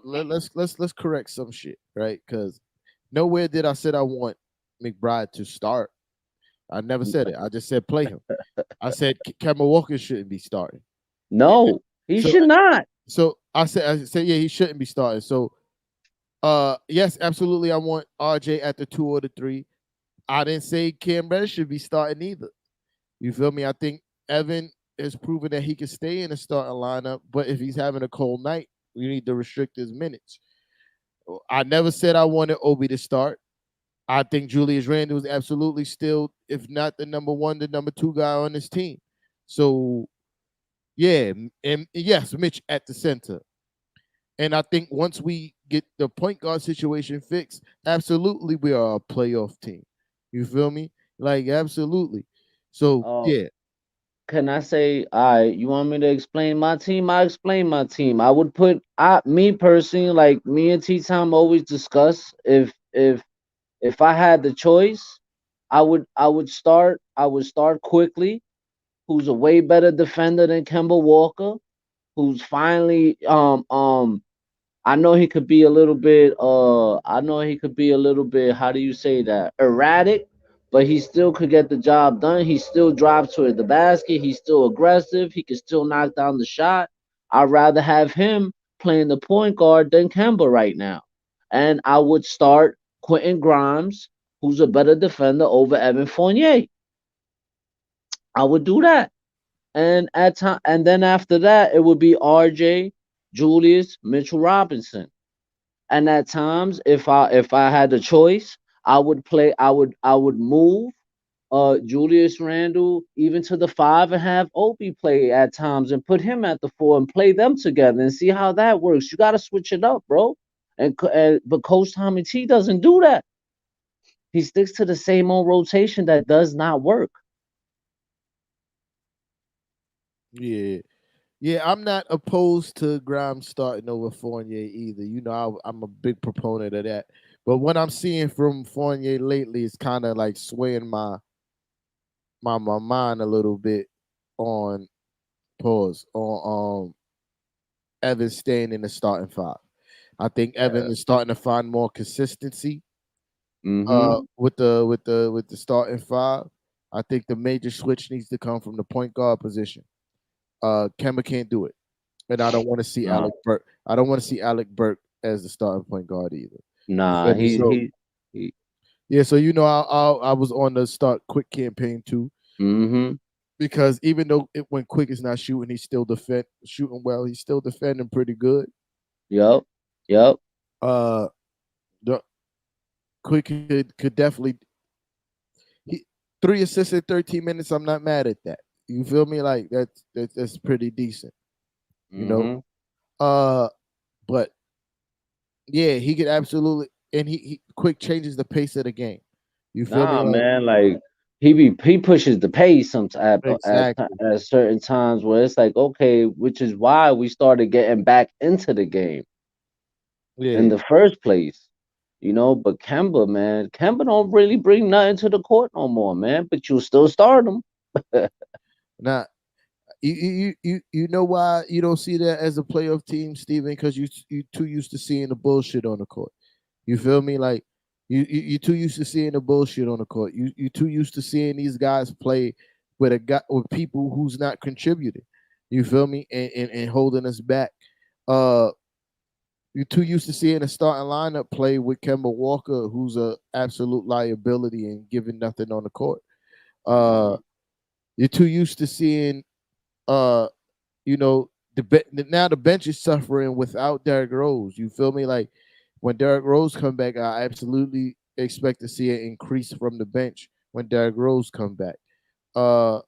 let's correct some shit, right? Because nowhere did I said I want McBride to start. I never said it. I just said play him. I said Kemba Walker shouldn't be starting. No, he So should not. I said yeah, he shouldn't be starting. So yes, absolutely I want RJ at the 2 or the 3. I didn't say Cam Reddish should be starting either. You feel me? I think Evan has proven that he can stay in the starting lineup, but if he's having a cold night, We need to restrict his minutes. I never said I wanted Obi to start. I think Julius Randle is absolutely still, if not the number one, the number two guy on this team. So yeah, and yes, Mitch at the center. And I think once we get the point guard situation fixed, absolutely we are a playoff team. You feel me? Like absolutely. So Oh, yeah, can I say, all right, you want me to explain my team? I explain my team. I would put me personally, like me and T Time always discuss if I had the choice, I would start quickly, who's a way better defender than Kemba Walker, who's finally I know he could be a little bit how do you say that? Erratic, but he still could get the job done. He still drives to the basket, he's still aggressive, he can still knock down the shot. I'd rather have him playing the point guard than Kemba right now. And I would start Quentin Grimes, who's a better defender over Evan Fournier. I would do that. And then after that it would be RJ, Julius, Mitchell Robinson. And at times, if I had the choice, I would move Julius Randle even to the five and have Obi play at times and put him at the four and play them together and see how that works. You got to switch it up, bro. But Coach Tommy T doesn't do that. He sticks to the same old rotation that does not work. yeah. Yeah, I'm not opposed to Grimes starting over Fournier either. I'm a big proponent of that. But what I'm seeing from Fournier lately is kind of like swaying my mind a little bit on pause on Evan staying in the starting five. I think Evan is starting to find more consistency Mm-hmm. with the starting five. I think the major switch needs to come from the point guard position. Kemba can't do it. And I don't want to see Nah, Alec Burke. I don't want to see Alec Burke as the starting point guard either. You nah. feel me? He So he. he yeah, so I was on the start quick campaign too mm-hmm. because even though when Quick is not shooting, he's still defend shooting well. He's still defending pretty good. Yep. Yep. Uh, the Quick could definitely he 3 assists in 13 minutes. I'm not mad at that. You feel me? Like that's pretty decent. You know. Mm-hmm. Uh, but yeah, he could absolutely, and he Quick changes the pace of the game. You feel me? Nah, Like man, like he pushes the pace sometimes exactly. at certain times where it's like okay, which is why we started getting back into the game in Yeah. the first place, you know. But Kemba, man, Kemba don't really bring nothing to the court no more, man. But you still start him. Now you know why you don't see that as a playoff team, Steven? Because you too used to seeing the bullshit on the court. You feel me? Like you too used to seeing the bullshit on the court. You too used to seeing these guys play with a guy with people who's not contributing. You feel me? And holding us back. Uh, you're too used to seeing a starting lineup play with Kemba Walker, who's a absolute liability and giving nothing on the court. Uh, Mhm. you're too used to seeing, uh, now the bench is suffering without Derrick Rose. You feel me? Like when Derrick Rose come back, I absolutely expect to see an increase from the bench when Derrick Rose come back. Uh,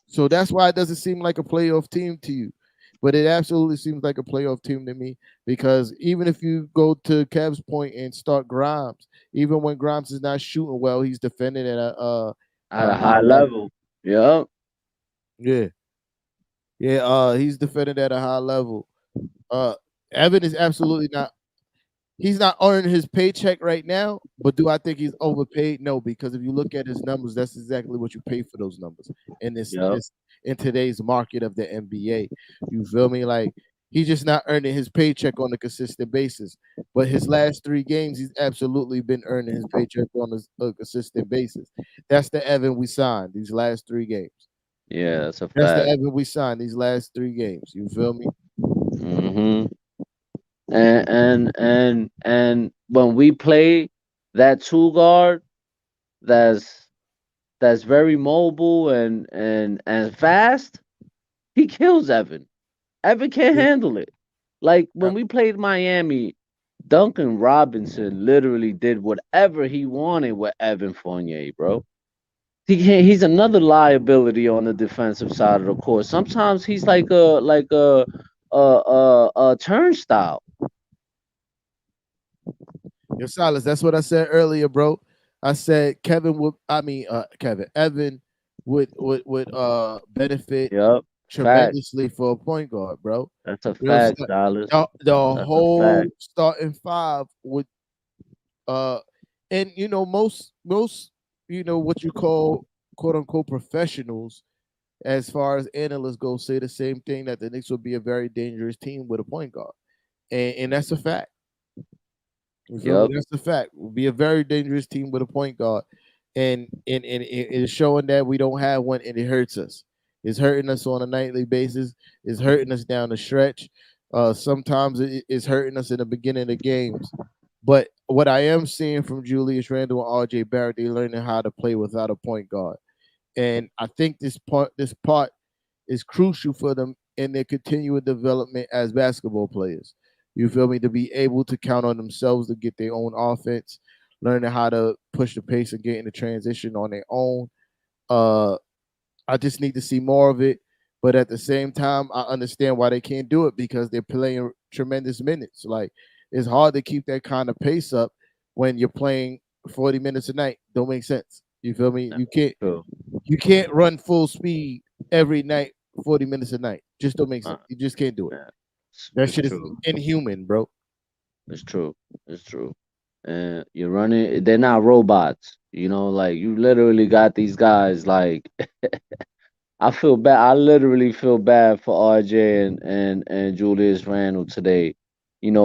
So that's why it doesn't seem like a playoff team to you. But it absolutely seems like a playoff team to me because even if you go to Kev's point and start Grimes, even when Grimes is not shooting well, he's defending at At a a high high level. level. Yep. Yeah, yeah. He's defending at a high level. Uh, Evan is absolutely not. He's not earning his paycheck right now, but do I think he's overpaid? No, because if you look at his numbers, that's exactly what you pay for those numbers in this Yep. this in today's market of the NBA. You feel me? Like he's just not earning his paycheck on a consistent basis. But his last 3 games, he's absolutely been earning his paycheck on a consistent basis. That's the Evan we signed these last 3 games. Yeah, that's a That's the fact. Evan we signed these last 3 games. You feel me? Hmm. And when we play that two guard, that's that's very mobile and fast. He kills Evan. Evan can't Yeah. handle it. Like Yeah. when we played Miami, Duncan Robinson literally did whatever he wanted with Evan Fournier, bro. He's another liability on the defensive side of the court. Sometimes he's like a turnstile. Yo, Silas, that's what I said earlier, bro. I said Kevin would. I mean, Kevin Evan would benefit Yep, fact. tremendously for a point guard, bro. That's a Real fact, stuff. Silas. The That's a whole fact. starting five would uh, and most what you call quote unquote professionals as far as analysts go say the same thing, that the Knicks will be a very dangerous team with a point guard, and that's a fact. You feel me? Yep. That's the fact. We'll be a very dangerous team with a point guard, and it's showing that we don't have one, and it hurts us. It's hurting us on a nightly basis. It's hurting us down the stretch. Sometimes it's hurting us in the beginning of the games. But what I am seeing from Julius Randle and R.J. Barrett, they're learning how to play without a point guard, and I think this part is crucial for them in their continual development as basketball players. You feel me? To be able to count on themselves to get their own offense, learning how to push the pace and get in the transition on their own. Uh, I just need to see more of it. But at the same time, I understand why they can't do it because they're playing tremendous minutes. Like it's hard to keep that kind of pace up when you're playing 40 minutes a night. Don't make sense. You feel me? Nah, true. You can't run full speed every night, 40 minutes a night. Just don't make sense. Uh, You just can't do it. yeah, That it's shit is true. inhuman, bro. It's true. It's true. And you're running. They're not robots. Like you literally got these guys. Like I feel bad. I literally feel bad for RJ and Julius Randle today.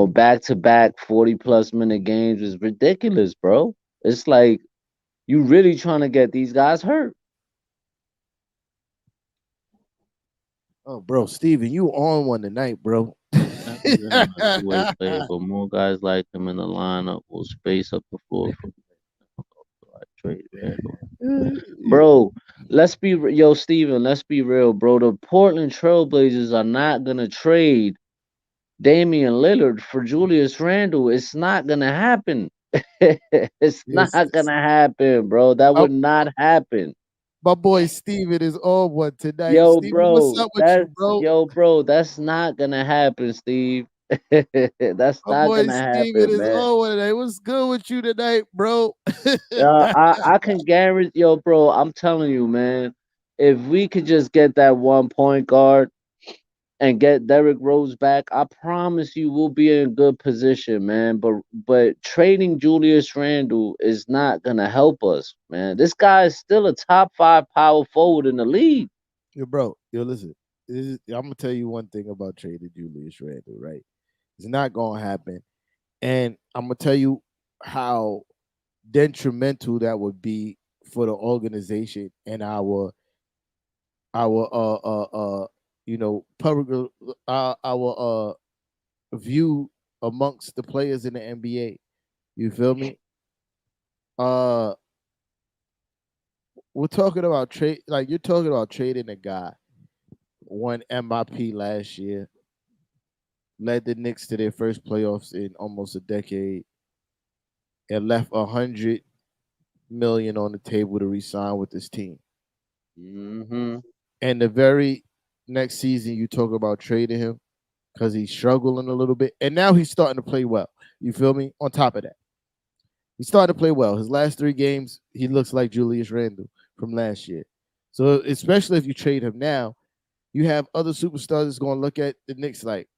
Back to back 40+ minute games is ridiculous, bro. It's like you really trying to get these guys hurt. Oh, bro, Steven, you on one tonight, bro. He's a two-way player, but more guys like him in the lineup will space up the floor for trade Randall. Bro, yo, Steven, let's be real, bro. The Portland Trailblazers are not gonna trade Damian Lillard for Julius Randle. It's not gonna happen. It's not Yes, gonna happen, bro. That uh, would not happen. my boy Steven is on one tonight. Yo, Steven, what's bro, up with you, bro? that's not gonna happen, Steve. That's My not boy gonna Steven happen, is man. on one tonight. What's good with you tonight, bro? I can guarantee, yo, bro. I'm telling you, man. If we could just get that one point guard and get Derrick Rose back, I promise you we'll be in good position, man. But trading Julius Randle is not gonna help us, man. This guy is still a top 5 power forward in the league. Yo, bro, yo, listen. I'm gonna tell you one thing about trading Julius Randle, right? It's not gonna happen, and I'm gonna tell you how detrimental that would be for the organization and our public our view amongst the players in the NBA. You feel me? Uh, we're talking about trade. Like you're talking about trading a guy won MIP last year, led the Knicks to their first playoffs in almost a decade, and left 100 million on the table to resign with this team. Hmm. And the very next season, you talk about trading him because he's struggling a little bit, and now he's starting to play well. You feel me? On top of that, he started to play well. His last 3 games, he looks like Julius Randle from last year. So especially if you trade him now, you have other superstars that's going to look at the Knicks like,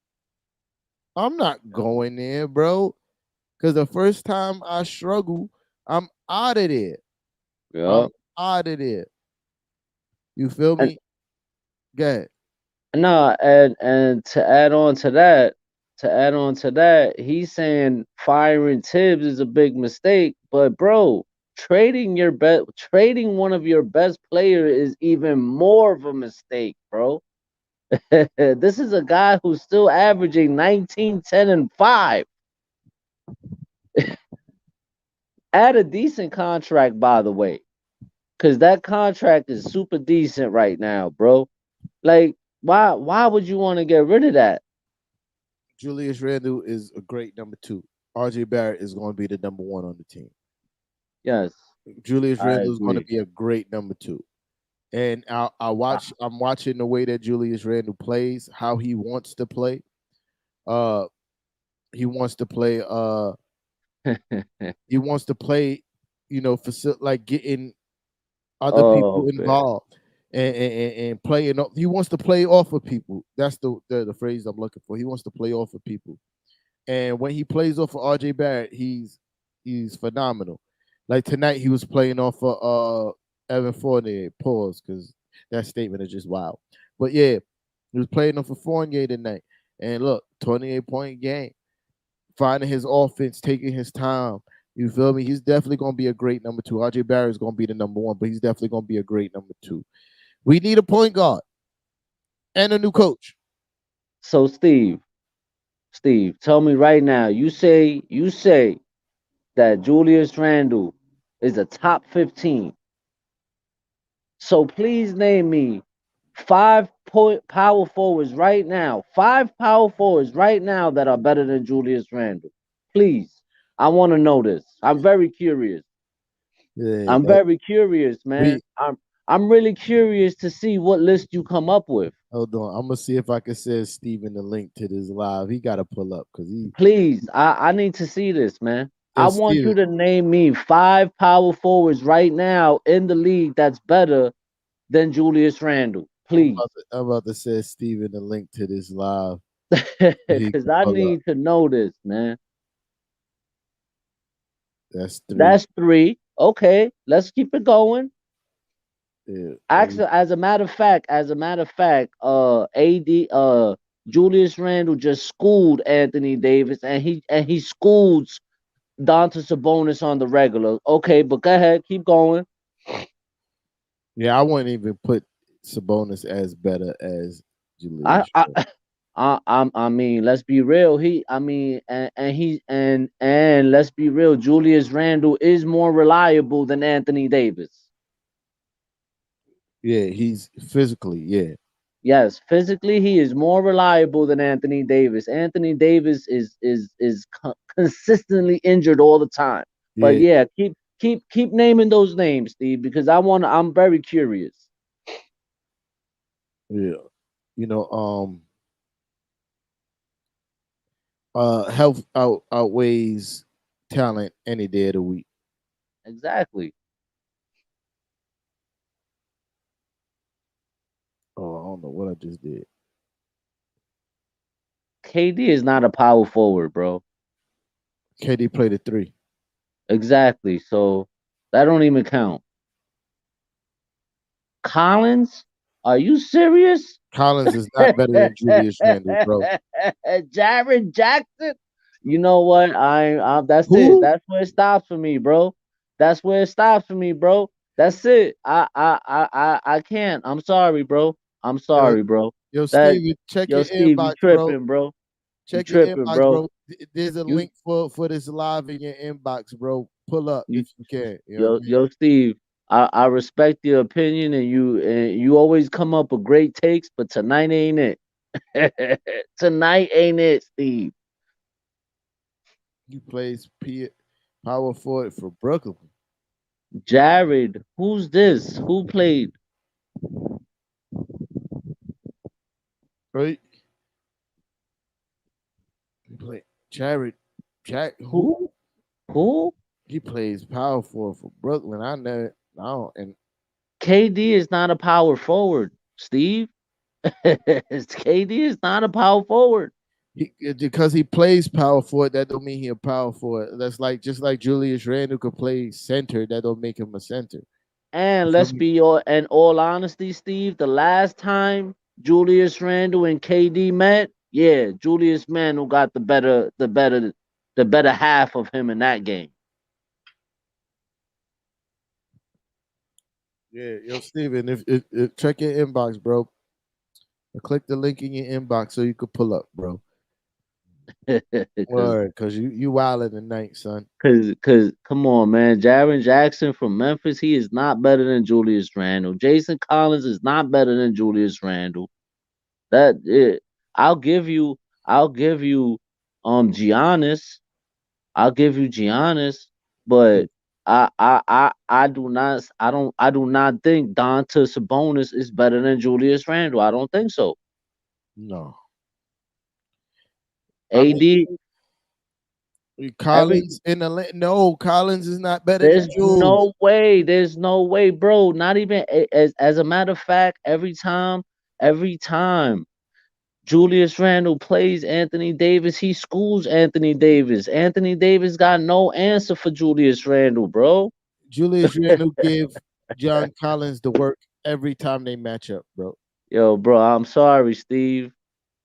I'm not going there, bro. Because the first time I struggle, I'm out of there. I'm Yeah. out of there. You feel And me? Go ahead. no, and to add on to that, he's saying firing Tibbs is a big mistake. But bro, trading one of your best players is even more of a mistake, bro. This is a guy who's still averaging 19, 10, and 5 at a decent contract, by the way. Cause that contract is super decent right now, bro. Like, why would you want to get rid of that? Julius Randle is a great number two. RJ Barrett is going to be the number one on the team. Yes, Julius I Randle is going to agree. be a great number two. And I'm watching the way that Julius Randle plays, how he wants to play. Uh he wants to play he wants to play, like getting other Oh people man. involved and playing. He wants to play off of people. That's the phrase I'm looking for. He wants to play off of people. And when he plays off of RJ Barrett, he's phenomenal. Like tonight, he was playing off of Evan Fournier. Pause, because that statement is just wild. But yeah, he was playing off of Fournier tonight. And look, 28-point game, finding his offense, taking his time. You feel me? He's definitely going to be a great number two. RJ Barrett is going to be the number one, but he's definitely going to be a great number two. We need a point guard and a new coach. So Steve, tell me right now. You say that Julius Randle is a top 15. So please name me 5 point power forwards right now. 5 power forwards right now that are better than Julius Randle. Please. I want to know this. I'm very curious. Yeah, I'm very curious, man. we I'm really curious to see what list you come up with. hold on. I'm gonna see if I can send Steven the link to this live. He got to pull up because Please, I need to see this, man. yo I want Steven. you to name me 5 power forwards right now in the league that's better than Julius Randle. Please. I'm about to send Steven the link to this live. He Because can I pull up. need to know this, man. That's three. That's three. Okay, let's keep it going. Yeah, Actually, AD, Julius Randle just schooled Anthony Davis, and he schools Donta Sabonis on the regular. Okay, but go ahead, keep going. yeah. I wouldn't even put Sabonis as better as I Julius. I I mean, let's be real. And let's be real. Julius Randle is more reliable than Anthony Davis. Yeah, he's physically. Yeah, Yes, physically he is more reliable than Anthony Davis. Anthony Davis is consistently injured all the time. But yeah, yeah, keep naming those names, Steve, because I'm very curious. yeah. You know, health outweighs talent any day of the week. Exactly. Oh, I don't know what I just did. KD is not a power forward, bro. KD played a three. Exactly. So that don't even count. Collins? Are you serious? Collins is not better than Julius Randle, bro. Jared Jackson? You know what? That's it. Who? That's where it stops for me, bro. That's where it stops for me, bro. That's it. I can't. I'm sorry, bro. I'm Yo, sorry, bro. yo, That Steven, check Yo, your Steve, you inbox, bro. tripping, bro. You Check your tripping, inbox, bro. bro. There's a You link for this live in your inbox, bro. Pull up you if you can. You know what yo I mean? yo Steve. I respect your opinion and you always come up with great takes, but tonight ain't it. Tonight ain't it, Steve. He plays power forward for Brooklyn. Jared, who's this? Who played? Right? He played Jared Jack. Who? Who? Who? He plays power forward for Brooklyn. I know. I don't. And KD is not a power forward, Steve. KD is not a power forward. because he plays power forward, that don't mean he a power forward. That's like just like Julius Randle could play center. That don't make him a center. You And feel let's me? be all honesty, Steve. The last time Julius Randle and KD met, yeah, Julius Randle got the better half of him in that game. Yeah, yo, Steven, if check your inbox, bro. Click the link in your inbox so you could pull up, bro. Cause, Word, cause you wilding tonight, son. cause, come on, man. Jaren Jackson from Memphis, he is not better than Julius Randle. Jason Collins is not better than Julius Randle. That it, I'll give you. I'll give you Giannis. I'll give you Giannis, but I do not I do not think Donta Sabonis is better than Julius Randle. I don't think so. No, I mean AD every Collins in the no, Collins is not better than there's Jules. no way, there's no way, bro. Not even as a matter of fact, every time Julius Randle plays Anthony Davis, he schools Anthony Davis. Anthony Davis got no answer for Julius Randle, bro. Julius Randle give John Collins the work every time they match up, bro. Yo, bro, I'm sorry, Steve.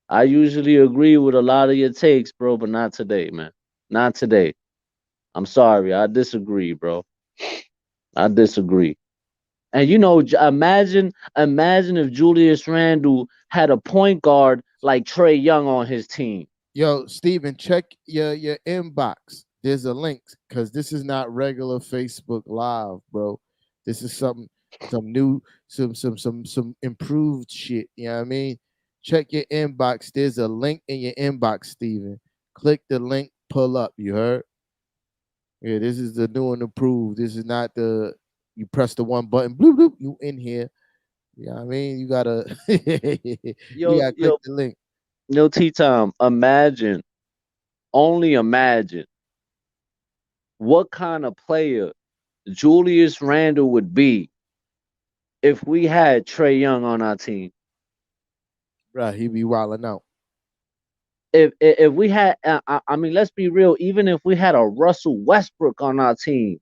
I usually agree with a lot of your takes, bro, but not today, man. Not today. I'm sorry. I disagree, bro. I disagree. And imagine if Julius Randle had a point guard like Trey Young on his team. Yo, Steven, check your inbox. There's a link because this is not regular Facebook Live, bro. This is some new, some improved shit. You know what I mean? Check your inbox. There's a link in your inbox, Steven. Click the link, pull up. You heard? Yeah, this is the new and improved. This is not the you press the one button, bloop bloop, you in here. You know what I mean? You gotta you Yo, gotta click yo, the link. yo, T Tom, imagine, only imagine what kind of player Julius Randle would be if we had Trey Young on our team. Right, he be wilding out. If we had, I mean, let's be real. Even if we had a Russell Westbrook on our team,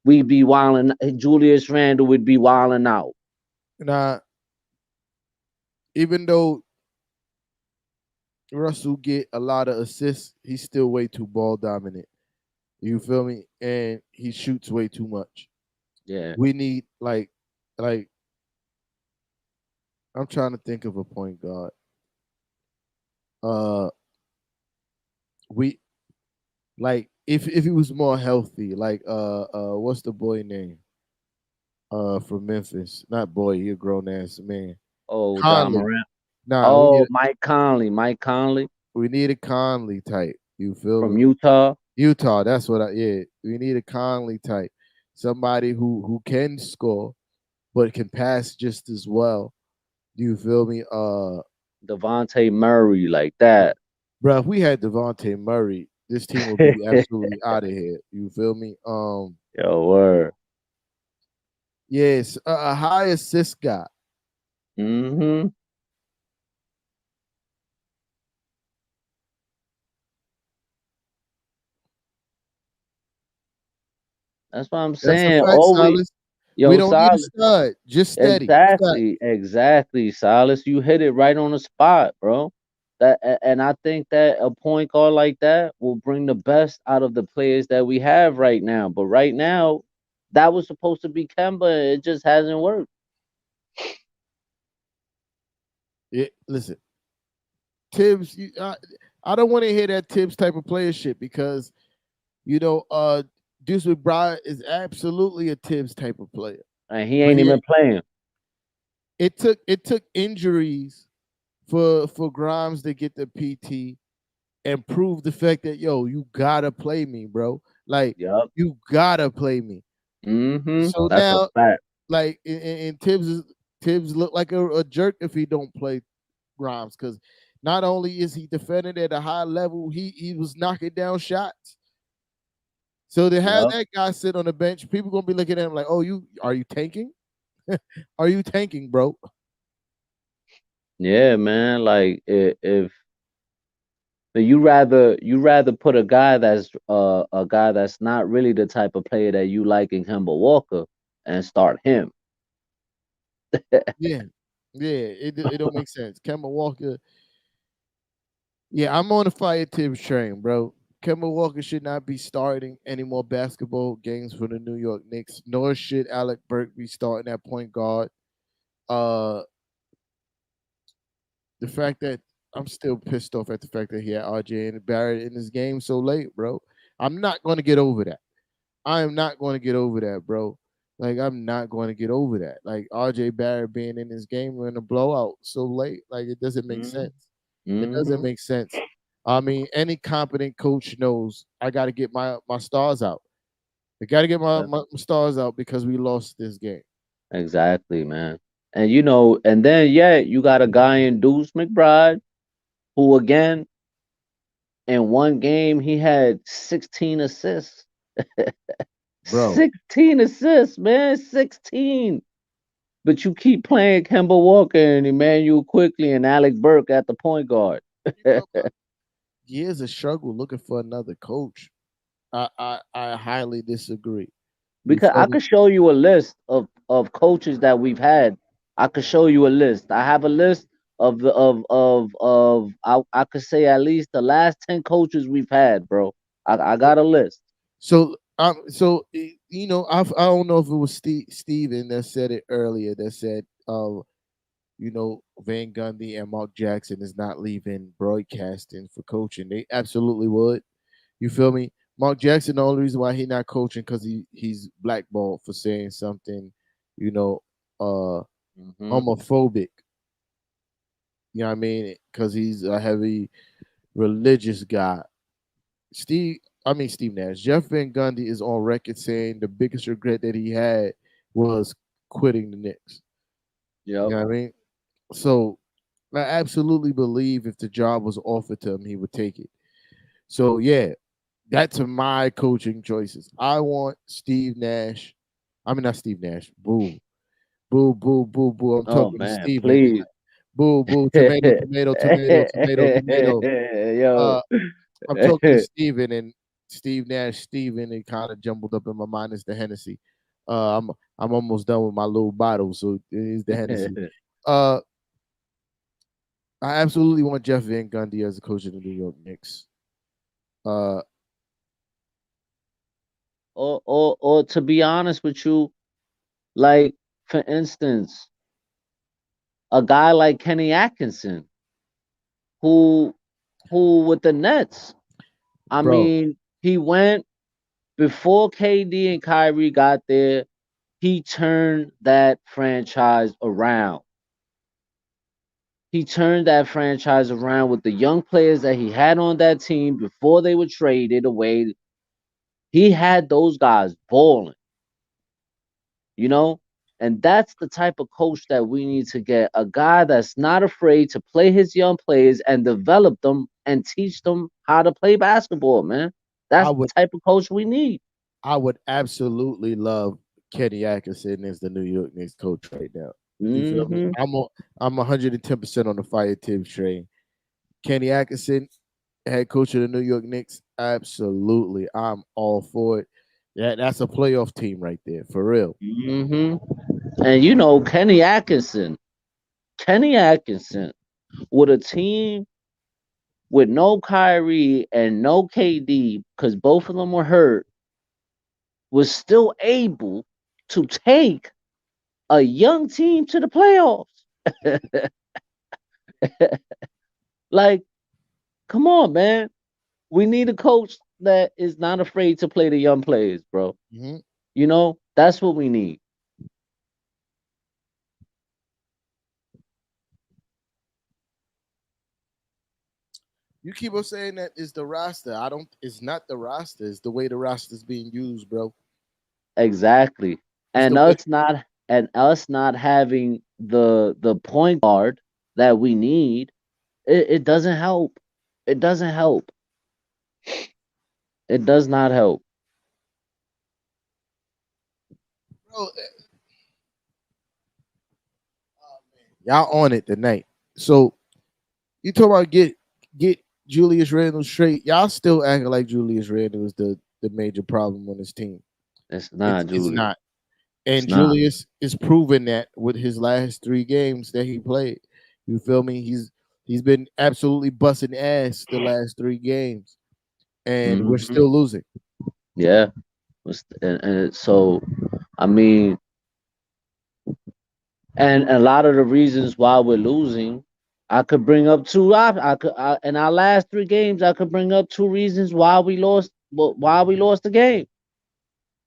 we'd be wilding. Julius Randle would be wilding out. Now, even though Russell get a lot of assists, he's still way too ball dominant. You feel me? And he shoots way too much. Yeah, We need like I'm trying to think of a point guard. Uh we if he was more healthy, like what's the boy name? From Memphis. Not boy, he a grown ass man. oh, John Conley. Morant. Nah, Oh, Mike Conley we need a Conley type. You feel from me? Utah. Utah, that's what I yeah. We need a Conley type. Somebody who can score but can pass just as well. Do you feel me? Devontae Murray, like that. Bro, if we had Devontae Murray, this team would be absolutely out of here. You feel me? Yo, word. Yes, a high assist guy. Mm-hmm. That's what I'm That's a saying. fact, Oh, Silas. We yo, don't need a Silas. stud, just steady. Fact. Exactly, Silas. You hit it right on the spot, bro. And I think that a point guard like that will bring the best out of the players that we have right now. But right now, that was supposed to be Kemba. It just hasn't worked. Listen, Tibbs. I don't want to hear that Tibbs type of player shit because you know, Deuce McBride is absolutely a Tibbs type of player. And he But ain't even playing. it took injuries for Grimes to get the PT and prove the fact that you gotta play me, bro. Like Yup. you gotta play me. Mm-hmm. So That's a now, fact. like, and Tibbs look like a jerk if he don't play Grimes because not only is he defending at a high level, he was knocking down shots. So to have Yup. that guy sit on the bench, people gonna be looking at him like, "Oh, you tanking? Are you tanking, bro?" Yeah, man. Like if but you rather put a guy that's not really the type of player that you like in Kemba Walker and start him. Yeah, yeah, it don't make sense. Kemba Walker, yeah, I'm on the fire Tibbs train, bro. Kemba Walker should not be starting any more basketball games for the New York Knicks, nor should Alec Burke be starting at point guard. Uh, the fact that I'm still pissed off at the fact that he had RJ and Barrett in this game so late, bro. I'm not going to get over that. I am not going to get over that, bro. Like I'm not going to get over that. Like RJ Barrett being in this game in a blowout so late, like it doesn't make Mhm. sense. It doesn't Mm-hmm. make sense. I mean, any competent coach knows I got to get my stars out. I got to get my stars out because we lost this game. Exactly, man. And and then you got a guy in Deuce McBride who again in one game he had 16 assists. Bro, 16 assists, man. 16. But you keep playing Kemba Walker and Emmanuel Quickly and Alec Burke at the point guard. you talk about years of struggle looking for another coach. I highly disagree. You Because feel I me? could show you a list of coaches that we've had. I could show you a list. I have a list I could say at least the last 10 coaches we've had, bro. I got a list. I don't know if it was Steven that said it earlier. That said, Van Gundy and Mark Jackson is not leaving broadcasting for coaching. They absolutely would. You feel me? Mark Jackson, the only reason why he not coaching because he's blackballed for saying something, you know, uh, Hmm. homophobic. You know what I mean? Because he's a heavy religious guy. Steve Nash. Jeff Van Gundy is on record saying the biggest regret that he had was quitting the Knicks. You Yep. know what I mean? So I absolutely believe if the job was offered to him, he would take it. So yeah, that's my coaching choices. I want Steve Nash. I mean not Steve Nash. Boo. Boo, boo, boo, boo. I'm Oh talking to man, Steven. please. Boo, boo, tomato, tomato, tomato, tomato, tomato. Yo. Uh I'm talking to Steven and Steve Nash, Steven, it kind of jumbled up in my mind is the Hennessy. I'm almost done with my little bottle, so it is the Hennessy. Uh I absolutely want Jeff Van Gundy as a coach of the New York Knicks. Uh or to be honest with you, like for instance, a guy like Kenny Atkinson, who with the Nets, I bro, mean, he went before KD and Kyrie got there, he turned that franchise around. He turned that franchise around with the young players that he had on that team before they were traded away. He had those guys balling, you know? And that's the type of coach that we need to get, a guy that's not afraid to play his young players and develop them and teach them how to play basketball, man. I That's the would type of coach we need. I would absolutely love Kenny Atkinson as the New York Knicks coach right now. You feel me? Hmm. I'm 110% on the fire Tibbs train. Kenny Atkinson, head coach of the New York Knicks, absolutely. I'm all for it. That's a playoff team right there, for real. Hmm. And Kenny Atkinson with a team with no Kyrie and no KD, because both of them were hurt, was still able to take a young team to the playoffs. Like, come on, man. We need a coach that is not afraid to play the young players, bro. Hmm. That's what we need. You keep on saying that is the roster. I don't. It's not the roster. It's the way the roster is being used, bro. Exactly. It's And the way. us not having the point guard that we need, it doesn't help. It doesn't help. It does not help. Bro, y'all on it tonight. So you talk about get Julius Randle straight. Y'all still acting like Julius Randle is the major problem on this team. It's It's not, it's Julius. not. It's And not. Julius is proving that with his last 3 games that he played. You feel me? He's been absolutely busting ass the last 3 games, and we're Hmm. still losing. Yeah. So I mean, and a lot of the reasons why we're losing, I could bring up in our last 3 games, I could bring up 2 reasons why we lost. Why we lost the game,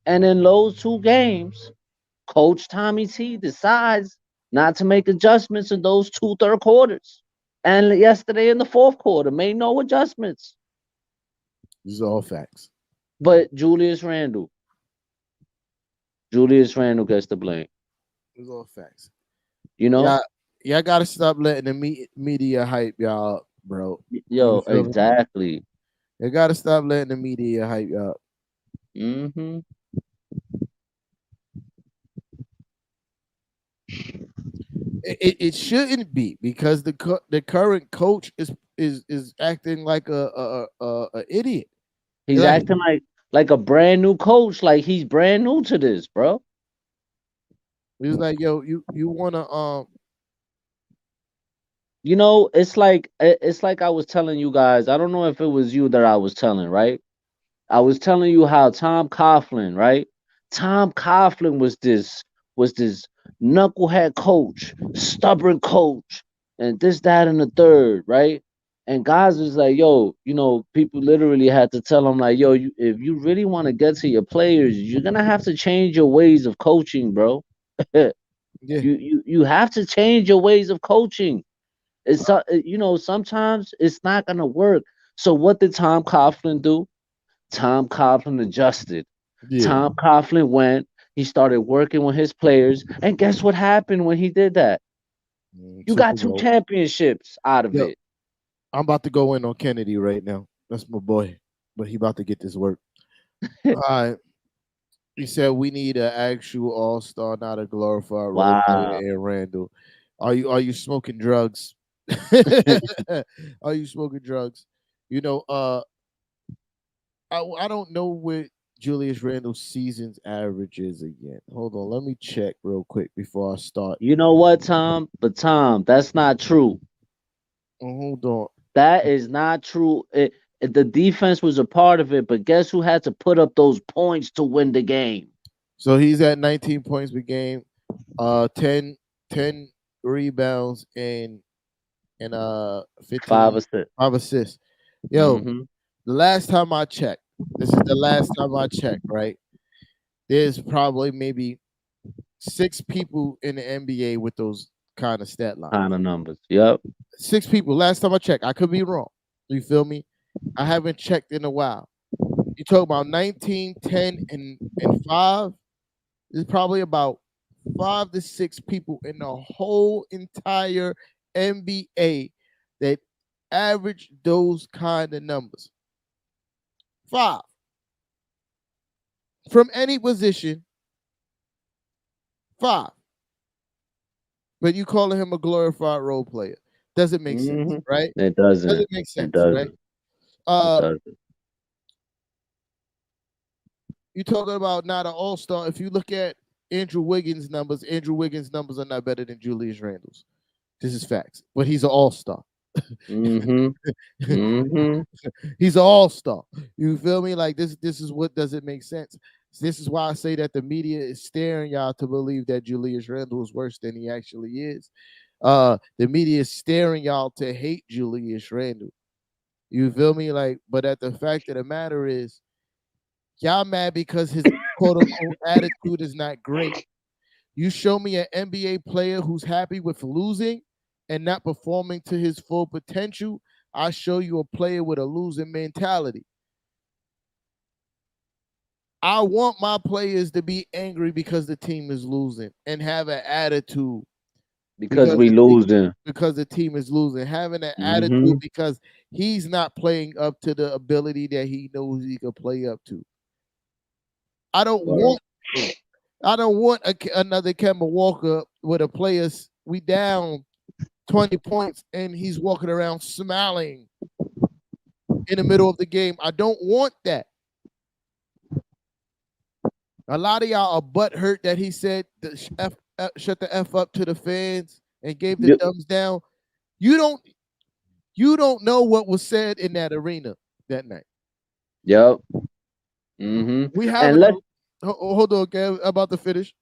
and in those 2 games, Coach Tommy T decides not to make adjustments in those two third quarters. And yesterday in the fourth quarter, made no adjustments. These are all facts. But Julius Randle gets the blame. These are all facts. You know? Yeah, y'all gotta stop letting the media hype y'all up, bro. You Yo, feel me? exactly. You gotta stop letting the media hype y'all up. Mm-hmm. It shouldn't be because the current coach is acting like a idiot. He's Like acting like a brand new coach, like he's brand new to this, bro. he was like, yo, you wanna You know, it's like I was telling you guys. I don't know if it was you that I was telling, right? I was telling you how Tom Coughlin, right? Tom Coughlin was this knucklehead coach, stubborn coach, and this, that, and the third, right? And guys was like, yo, people literally had to tell him like, yo, if you really want to get to your players, you're gonna have to change your ways of coaching, bro. you yeah you have to change your ways of coaching. Sometimes it's not gonna work. So what did Tom Coughlin do? Tom Coughlin adjusted. yeah Tom Coughlin went. He started working with his players, and guess what happened when he did that? You got Super two Bowl. championships out of Yo, it. I'm about to go in on Kennedy right now. That's my boy, but he about to get this work. All right. He said we need an actual all star, not a glorified role player. Wow. And Randall, are you smoking drugs? Are you smoking drugs? You know, I don't know what Julius Randle's season's average is again. Hold on, let me check real quick before I start. You know what, Tom? But Tom, that's not true. Hold on. That is not true. The defense was a part of it, but guess who had to put up those points to win the game? So he's at 19 points per game, 10, 10 rebounds and 15 Five assists. 5 assists. Yo, Mm-hmm. the last time I checked, this is the last time I checked, right? There's probably maybe 6 people in the NBA with those kind of stat lines. Kind of numbers. Yep. 6 people. Last time I checked, I could be wrong. You feel me? I haven't checked in a while. You talk about 19, 10, and 5. There's probably about 5 to 6 people in the whole entire NBA that average those kind of numbers. 5 from any position. 5. But you calling him a glorified role player doesn't make sense, Mm-hmm. right? It doesn't. Doesn't make It sense, right? doesn't. It Uh, doesn't. you talking about not an all star. If you look at Andrew Wiggins' numbers are not better than Julius Randle's. This is facts. But he's an all star. Mm-hmm. Mm-hmm. He's an all star. You feel me? Like this is what doesn't make sense. This is why I say that the media is staring y'all to believe that Julius Randle is worse than he actually is. The media is staring y'all to hate Julius Randle. You feel me? Like, but at the fact of the matter is, y'all mad because his quote unquote attitude is not great. You show me an NBA player who's happy with losing and not performing to his full potential. I show you a player with a losing mentality. I want my players to be angry because the team is losing and have an attitude Because because we losing. the team is losing, having an attitude Mm-hmm. because he's not playing up to the ability that he knows he could play up to. I don't Word. want another Kemba Walker with a players we down 20 points and he's walking around smiling in the middle of the game. I don't want that. A lot of y'all are butt hurt that he said shut the F up to the fans and gave the Yep. thumbs down. You don't know what was said in that arena that night. Yep. Mm-hmm. We And having let hold on, Kev, I'm about to finish.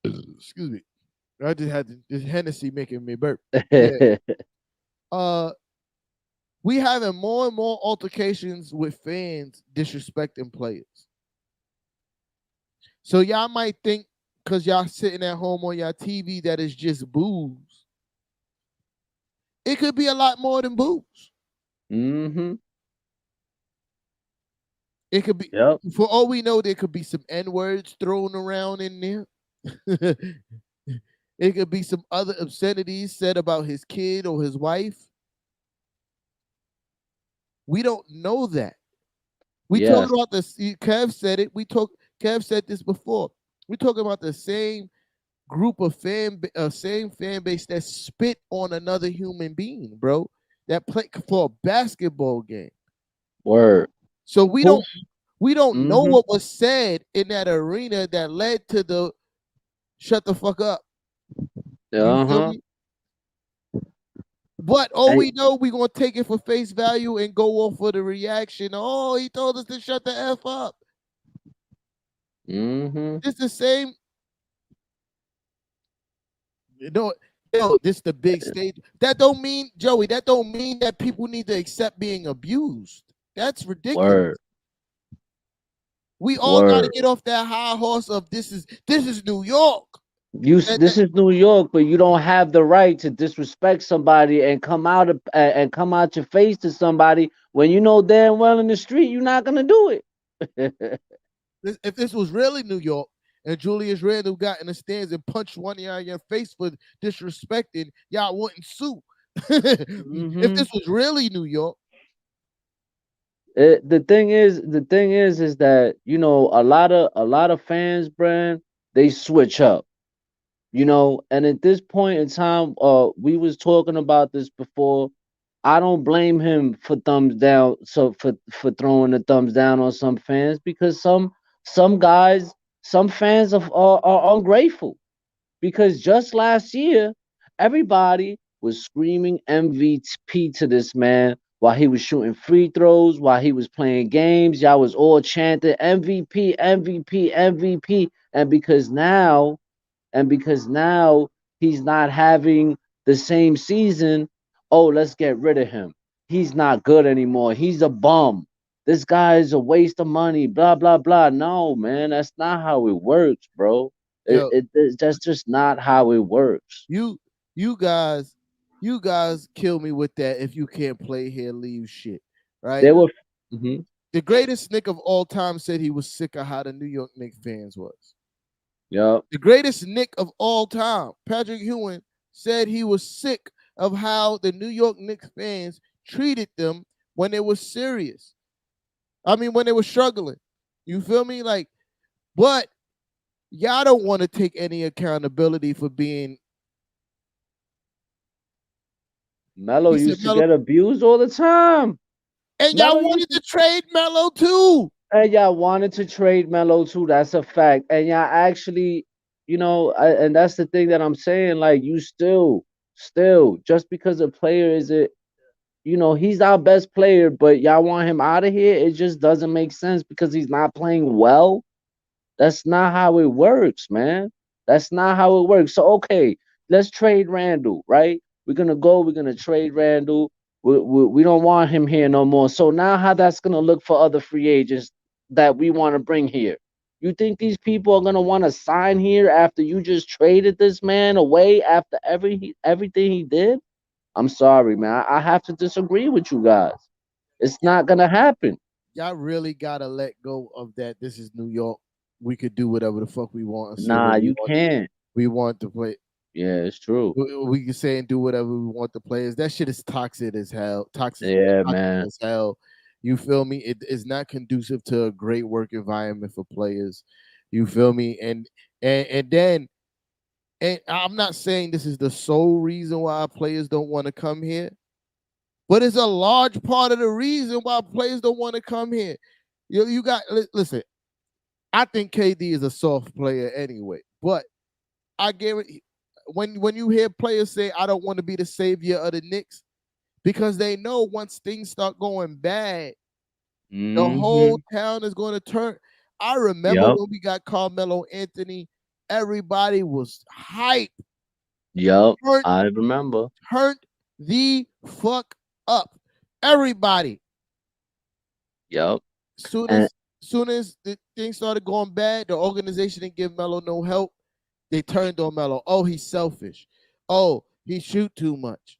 Excuse me. I just had this Hennessy making me burp. Yeah. We having more and more altercations with fans disrespecting players. So y'all might think because y'all sitting at home on y'all TV that it's just booze. It could be a lot more than boobs. Mm-hmm. It could be, Yep. for all we know, there could be some N words thrown around in there. It could be some other obscenities said about his kid or his wife. We don't know that. We Yes. talking about the Kev said it. Kev said this before. We talking about the same group of same fan base that spit on another human being, bro. That play for a basketball game. Word. So Who? we don't know Mm-hmm. what was said in that arena that led to the shut the fuck up. You feel Uh-huh. me? But all And we know, we gonna take it for face value and go off for the reaction. Oh, he told us to shut the F up. mm-hmm. It's the same. You know, yo, this the big stage. That don't mean, Joey, that don't mean that people need to accept being abused. That's ridiculous. Word. We all gotta Word. get off that high horse of this is New York. This is New York, but you don't have the right to disrespect somebody and come out your face to somebody when you know damn well in the street you're not gonna do it. If this was really New York and Julius Randle got in the stands and punched one of y'all in your face for disrespecting, y'all wouldn't sue. If hmm this was really New York, the thing is that a lot of fans, Brand, they switch up, and at this point in time, we was talking about this before. I don't blame him for thumbs down, so for throwing the thumbs down on some fans because some guys, some fans are ungrateful because just last year everybody was screaming MVP to this man while he was shooting free throws, while he was playing games. Y'all was all chanting MVP, MVP, MVP, and because now he's not having the same season, oh, let's get rid of him. He's not good anymore. He's a bum. This guy is a waste of money. Blah blah blah. No, man, that's not how it works, bro. yo, That's just not how it works. you you guys, you guys kill me with that. If you can't play here, leave shit. Right? They were. Mhm. The greatest Nick of all time said he was sick of how the New York Knicks fans was. Yup. The greatest Nick of all time, Patrick Ewing, said he was sick of how the New York Knicks fans treated them when it was serious. I mean, when they were struggling. You feel me? Like, but y'all don't want to take any accountability for being. Melo He said used to Melo, get abused all the time. and y'all Melo wanted used to to trade Melo too. And y'all wanted to trade Melo too. That's a fact. And y'all actually, and that's the thing that I'm saying. Like, you still, just because a player is he's our best player, but y'all want him out of here. It just doesn't make sense because he's not playing well. That's not how it works, man. That's not how it works. So okay, let's trade Randall, right? We're gonna trade Randall. We don't want him here no more. So now how that's gonna look for other free agents that we want to bring here? You think these people are gonna want to sign here after you just traded this man away after everything he did? I'm sorry, man. I have to disagree with you guys. It's not gonna happen. Y'all really gotta let go of that. This is New York. We could do whatever the fuck we want and say what Nah, you can't. we want to play. Yeah, it's true. We can say and do whatever we want the players. That shit is toxic as hell. Yeah, Toxic man. as hell. You feel me? It is not conducive to a great work environment for players. You feel me? And then and I'm not saying this is the sole reason why players don't want to come here, but it's a large part of the reason why players don't want to come here. You got listen. I think KD is a soft player anyway, but I guarantee when you hear players say I don't want to be the savior of the Knicks because they know once things start going bad, the Mm-hmm. whole town is going to turn. I remember Yep. when we got Carmelo Anthony, everybody was hype, Yep. turned, I remember. turned the fuck up. Everybody. Yep. Soon And as soon as the things started going bad, the organization didn't give Melo no help. They turned on Melo. Oh, he's selfish. Oh, he shoot too much.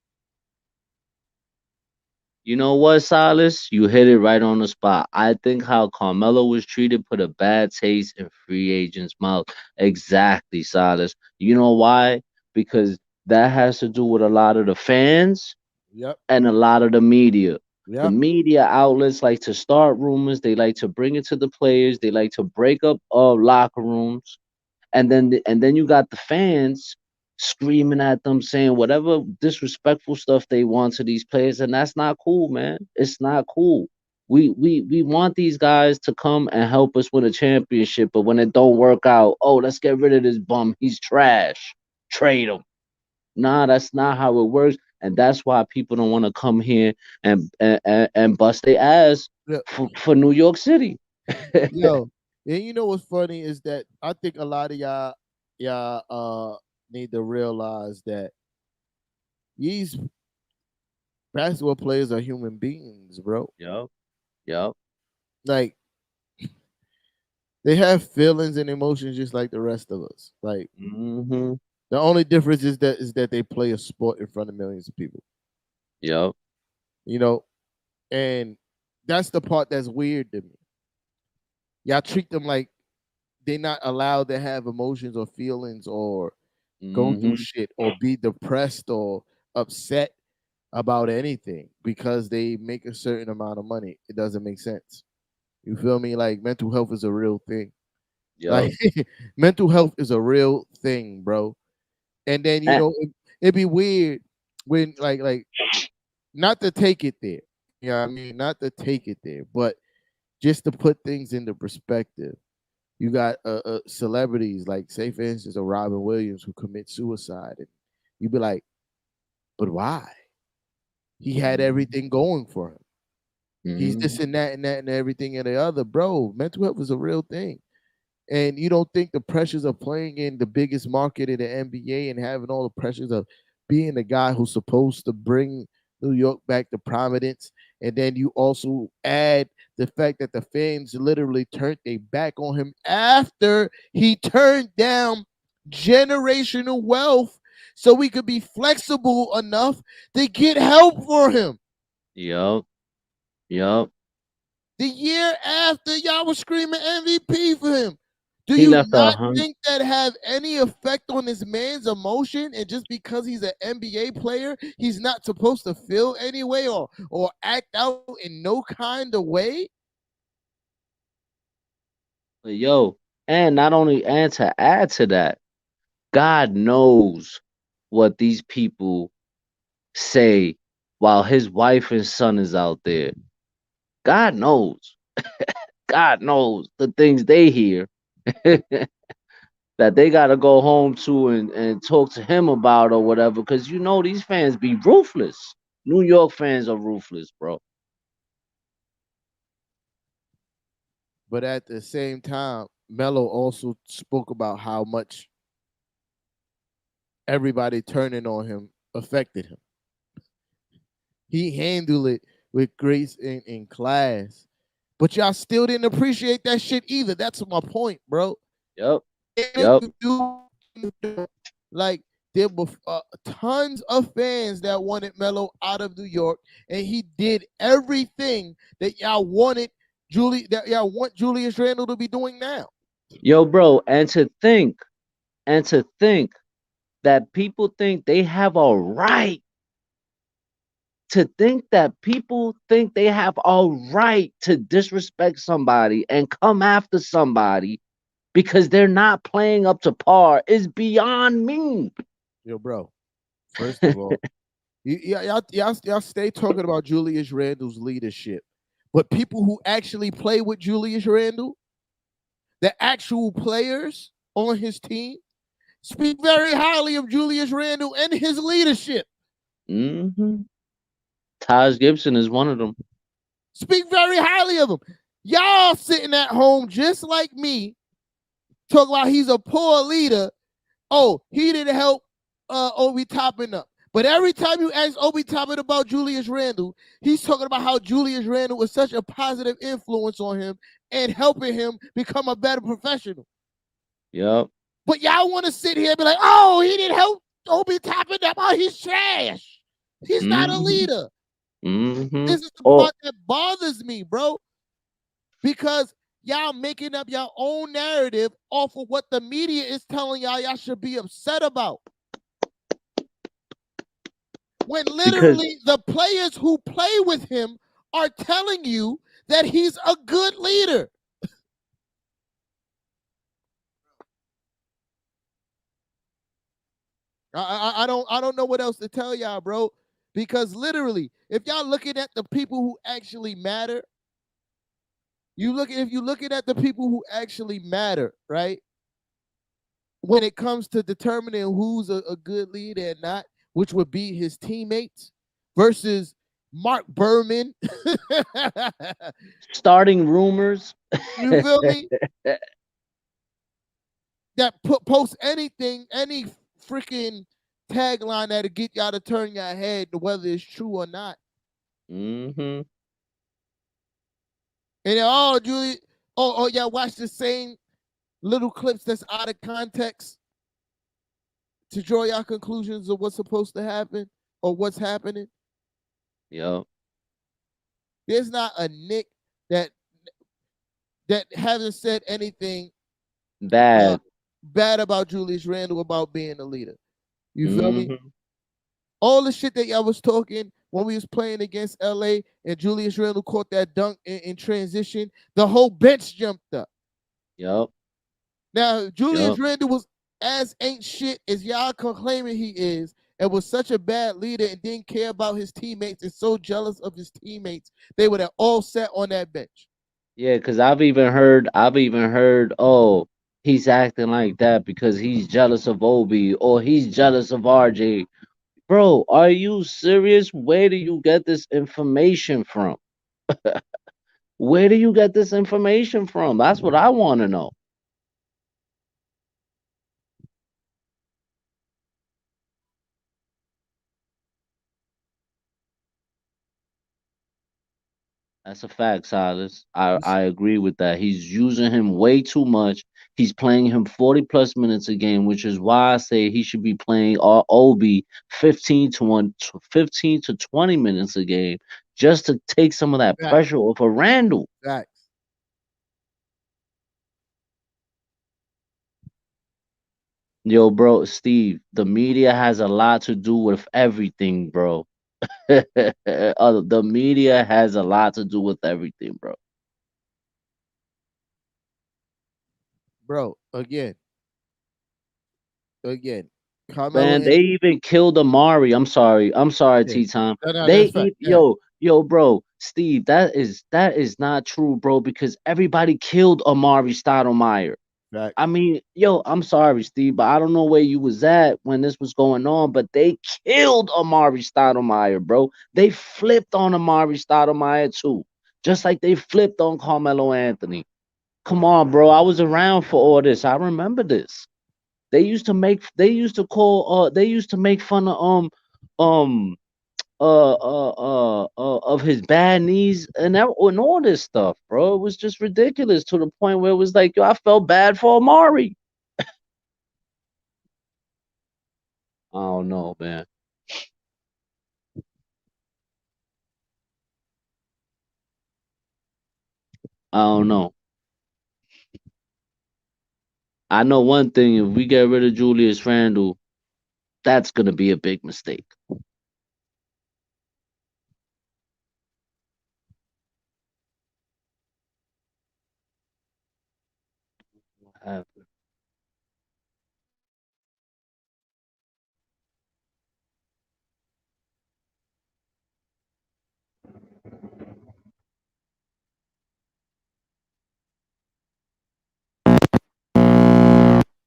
You know what, Silas? You hit it right on the spot. I think how Carmelo was treated put a bad taste in free agents' mouth. Exactly, Silas. You know why? Because that has to do with a lot of the fans Yep. and a lot of the media. The Yep. media outlets like to start rumors. They like to bring it to the players. They like to break up locker rooms, and then you got the fans screaming at them saying whatever disrespectful stuff they want to these players, and that's not cool, man. It's not cool. We want these guys to come and help us win a championship, but when it don't work out, oh, let's get rid of this bum. He's trash. Trade him. Nah, that's not how it works, and that's why people don't want to come here and bust their ass Yep. for New York City. Yo, and you know what's funny is that I think a lot of y'all need to realize that these basketball players are human beings, bro. Yup, yup. Like they have feelings and emotions just like the rest of us. Like Mm-hmm. the only difference is that they play a sport in front of millions of people. Yup. You know, and that's the part that's weird to me. Y'all treat them like they're not allowed to have emotions or feelings or go through Mm-hmm. shit or be depressed or upset about anything because they make a certain amount of money. It doesn't make sense. You feel me? Like mental health is a real thing. Like Yup. mental health is a real thing, bro. And then Eh, it'd be weird when like not to take it there. You know what I mean? Not to take it there, but just to put things into perspective. You got celebrities like, say, for instance, a Robin Williams who commits suicide, and you'd be like, but why? He had mhm, everything going for him. He's this mhm. and that and that and everything and the other, bro. Mental health is a real thing. And you don't think the pressures of playing in the biggest market in the NBA and having all the pressures of being the guy who's supposed to bring New York back to prominence, and then you also add the fact that the fans literally turned their back on him after he turned down generational wealth so we could be flexible enough to get help for him. Yup. Yup. The year after y'all was screaming MVP for him. Do He you left a not hundred. think that have any effect on this man's emotion? And just because he's an NBA player, he's not supposed to feel any way or act out in no kind of way? Yo, and not only and to add to that, God knows what these people say while his wife and son is out there. God knows. God knows the things they hear that they gotta go home to and talk to him about or whatever. Cause you know these fans be ruthless. New York fans are ruthless, bro. But at the same time, Melo also spoke about how much everybody turning on him affected him. He handled it with grace and class. But y'all still didn't appreciate that shit either. That's my point, bro. Yep. And Yep. you do like there were tons of fans that wanted Melo out of New York, and he did everything that y'all wanted that y'all want Julius Randle to be doing now. Yo, bro, and to think that people think they have a right to disrespect somebody and come after somebody because they're not playing up to par is beyond me. Yo, bro. First of all, y'all stay talking about Julius Randle's leadership, but people who actually play with Julius Randle, the actual players on his team, speak very highly of Julius Randle and his leadership. Hmm. Taj Gibson is one of them. Speak very highly of him. Y'all sitting at home just like me, talk about he's a poor leader. Oh, he didn't help Obi Toppin up. But every time you ask Obi Toppin about Julius Randle, he's talking about how Julius Randle was such a positive influence on him and helping him become a better professional. Yep. But y'all want to sit here and be like, oh, he didn't help Obi Toppin up. Oh, he's trash. He's not a Hmm. leader. Mm-hmm. This is the Oh, part that bothers me, bro, because y'all making up your own narrative off of what the media is telling y'all should be upset about. When because literally the players who play with him are telling you that he's a good leader. I don't know what else to tell y'all, bro. Because literally, if y'all looking at the people who actually matter, if you looking at the people who actually matter, right? When it comes to determining who's a good leader and not, which would be his teammates versus Mark Berman. starting rumors. You feel me? That post anything, any freaking tagline that'll get y'all to turn your head to whether it's true or not. Mm-hmm. And oh, Julie, oh, yeah, watch the same little clips that's out of context to draw your conclusions of what's supposed to happen or what's happening. Yep. There's not a Nick that hasn't said anything uh, Bad. bad about Julius Randle about being a leader. You feel me? Mm-hmm. All the shit that y'all was talking when we was playing against LA and Julius Randle caught that dunk in transition, the whole bench jumped up. Yep. Now, Julius Yep. Randle was as ain't shit as y'all claiming he is, and was such a bad leader and didn't care about his teammates and so jealous of his teammates, they would have all sat on that bench. Yeah, because I've even heard, oh, he's acting like that because he's jealous of Obi or he's jealous of RJ. Bro, are you serious? Where do you get this information from? Where do you get this information from? That's what I want to know. That's a fact, Silas. I agree with that. He's using him way too much. He's playing him 40 plus minutes a game, which is why I say he should be playing Obi 15 to 20 minutes a game just to take some of that Facts, pressure off of Randall. facts. Yo, bro, Steve, the media has a lot to do with everything, bro. The media has a lot to do with everything, bro. Bro, again, Carmelo Man, they Anthony. even killed Amari. I'm sorry, Yeah. T Time. No, They that's fact. eat Yeah, yo, bro, Steve. That is not true, bro. Because everybody killed Amari Stoudemire. I facts. mean, yo, I'm sorry, Steve, but I don't know where you was at when this was going on, but they killed Amari Stoudemire, bro. They flipped on Amari Stoudemire too, just like they flipped on Carmelo Anthony. Come on, bro. I was around for all this. I remember this. They used to make fun of um of his bad knees and all this stuff, bro. It was just ridiculous to the point where it was like, yo, I felt bad for Amari. I don't know, man. I don't know. I know one thing: if we get rid of Julius Randle, that's gonna be a big mistake. Uh,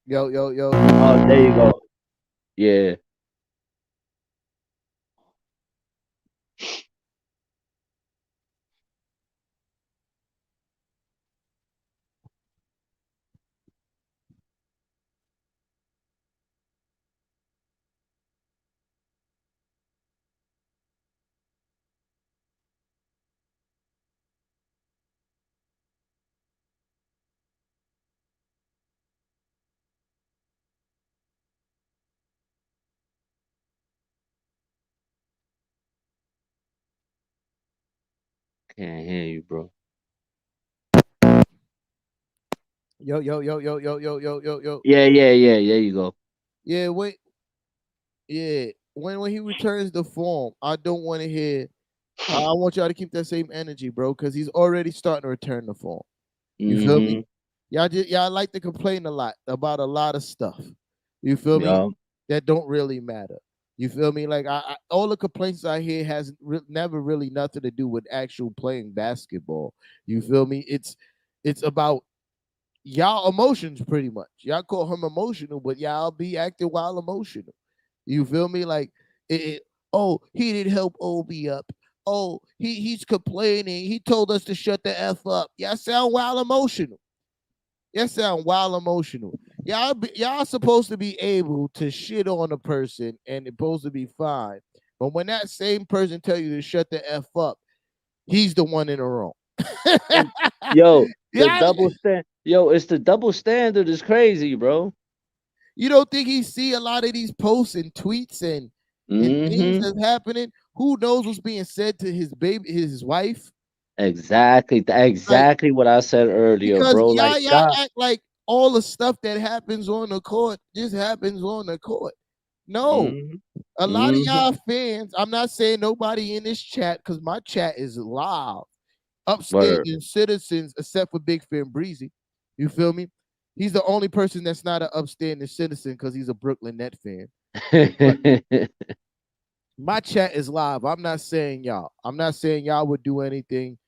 Yo, yo, yo. Oh, there you go. Yeah. Can't hear you, bro. Yo, yo, yo, yo, yo, yo, yo, yo, yo. Yeah, yeah, yeah. There you go. Yeah, wait. Yeah. When he returns the form, I don't want to hear. I want y'all to keep that same energy, bro, because he's already starting to return the form. You feel me? Mm-hmm. Y'all like to complain a lot about a lot of stuff. You feel me? Yup. That don't really matter. You feel me? Like all the complaints I hear has never really nothing to do with actual playing basketball. You feel me? It's about y'all emotions pretty much. Y'all call him emotional, but y'all be acting while emotional. You feel me? Like oh, he didn't help Obi up. Oh, he's complaining. He told us to shut the F up. Y'all sound wild emotional. Y'all sound wild emotional. Y'all supposed to be able to shit on a person and it's supposed to be fine. But when that same person tell you to shut the F up, he's the one in the wrong. Yo, the Yeah, double stand. Yo, it's the double standard is crazy, bro. you don't think he see a lot of these posts and tweets and things Mm-hmm. that's happening? Who knows what's being said to his baby, his wife? Exactly. Like Exactly what I said earlier, because bro. Like y'all God. act like all the stuff that happens on the court just happens on the court. No, Mm-hmm. a lot of Mm-hmm. y'all fans. I'm not saying nobody in this chat because my chat is live, Word. upstanding citizens, except for Big Fan Breezy. You feel me? He's the only person that's not an upstanding citizen because he's a Brooklyn Net fan. But my chat is live. I'm not saying y'all. I'm not saying y'all would do anything,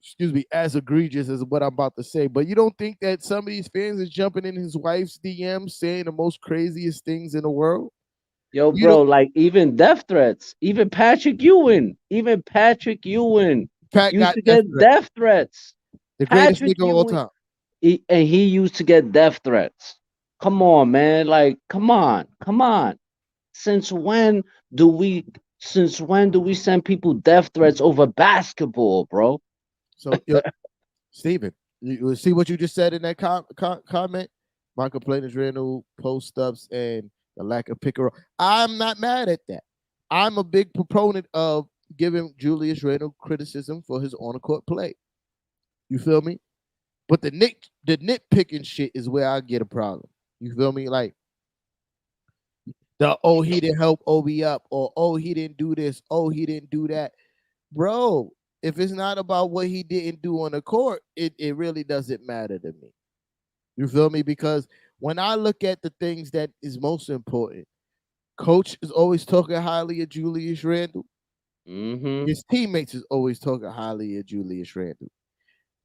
excuse me, as egregious as what I'm about to say. But you don't think that some of these fans is jumping in his wife's DMs saying the most craziest things in the world? Yo, You don't bro, like even death threats, even Patrick Ewing Pat used got to death get threats. death threats. The greatest Patrick nigga of all Ewing, time. and he used to get death threats. Come on, man. Like, come on, come on. Since when do we? Since when do we send people death threats over basketball, bro? So Steven, you see what you just said in that comment? My complaint is Randall post ups and the lack of pick and roll. I'm not mad at that. I'm a big proponent of giving Julius Randle criticism for his on the court play. You feel me? But the nitpicking shit is where I get a problem. You feel me? Like the oh he didn't help Obi up or oh he didn't do this, oh he didn't do that. Bro, if it's not about what he didn't do on the court, it really doesn't matter to me. You feel me? Because when I look at the things that is most important, coach is always talking highly of Julius Randle. Mm-hmm. His teammates is always talking highly of Julius Randle.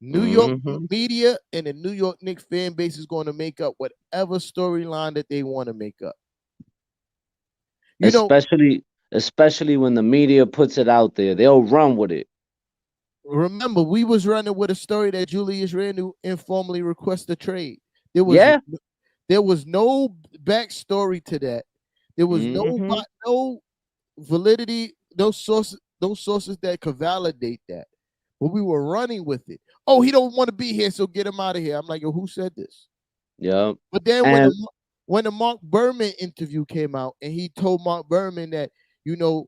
New York Mm-hmm. media and the New York Knicks fan base is going to make up whatever storyline that they want to make up. You know, Especially when the media puts it out there, they'll run with it. remember we was running with a story that Julius Randle informally requested a trade. There was Yeah. there was no backstory to that. There was Mm-hmm. no validity, no sources that could validate that. But we were running with it. Oh, he don't want to be here, so get him out of here. I'm like, yo, who said this? Yep. But then And when the Mark Berman interview came out, and he told Mark Berman that you know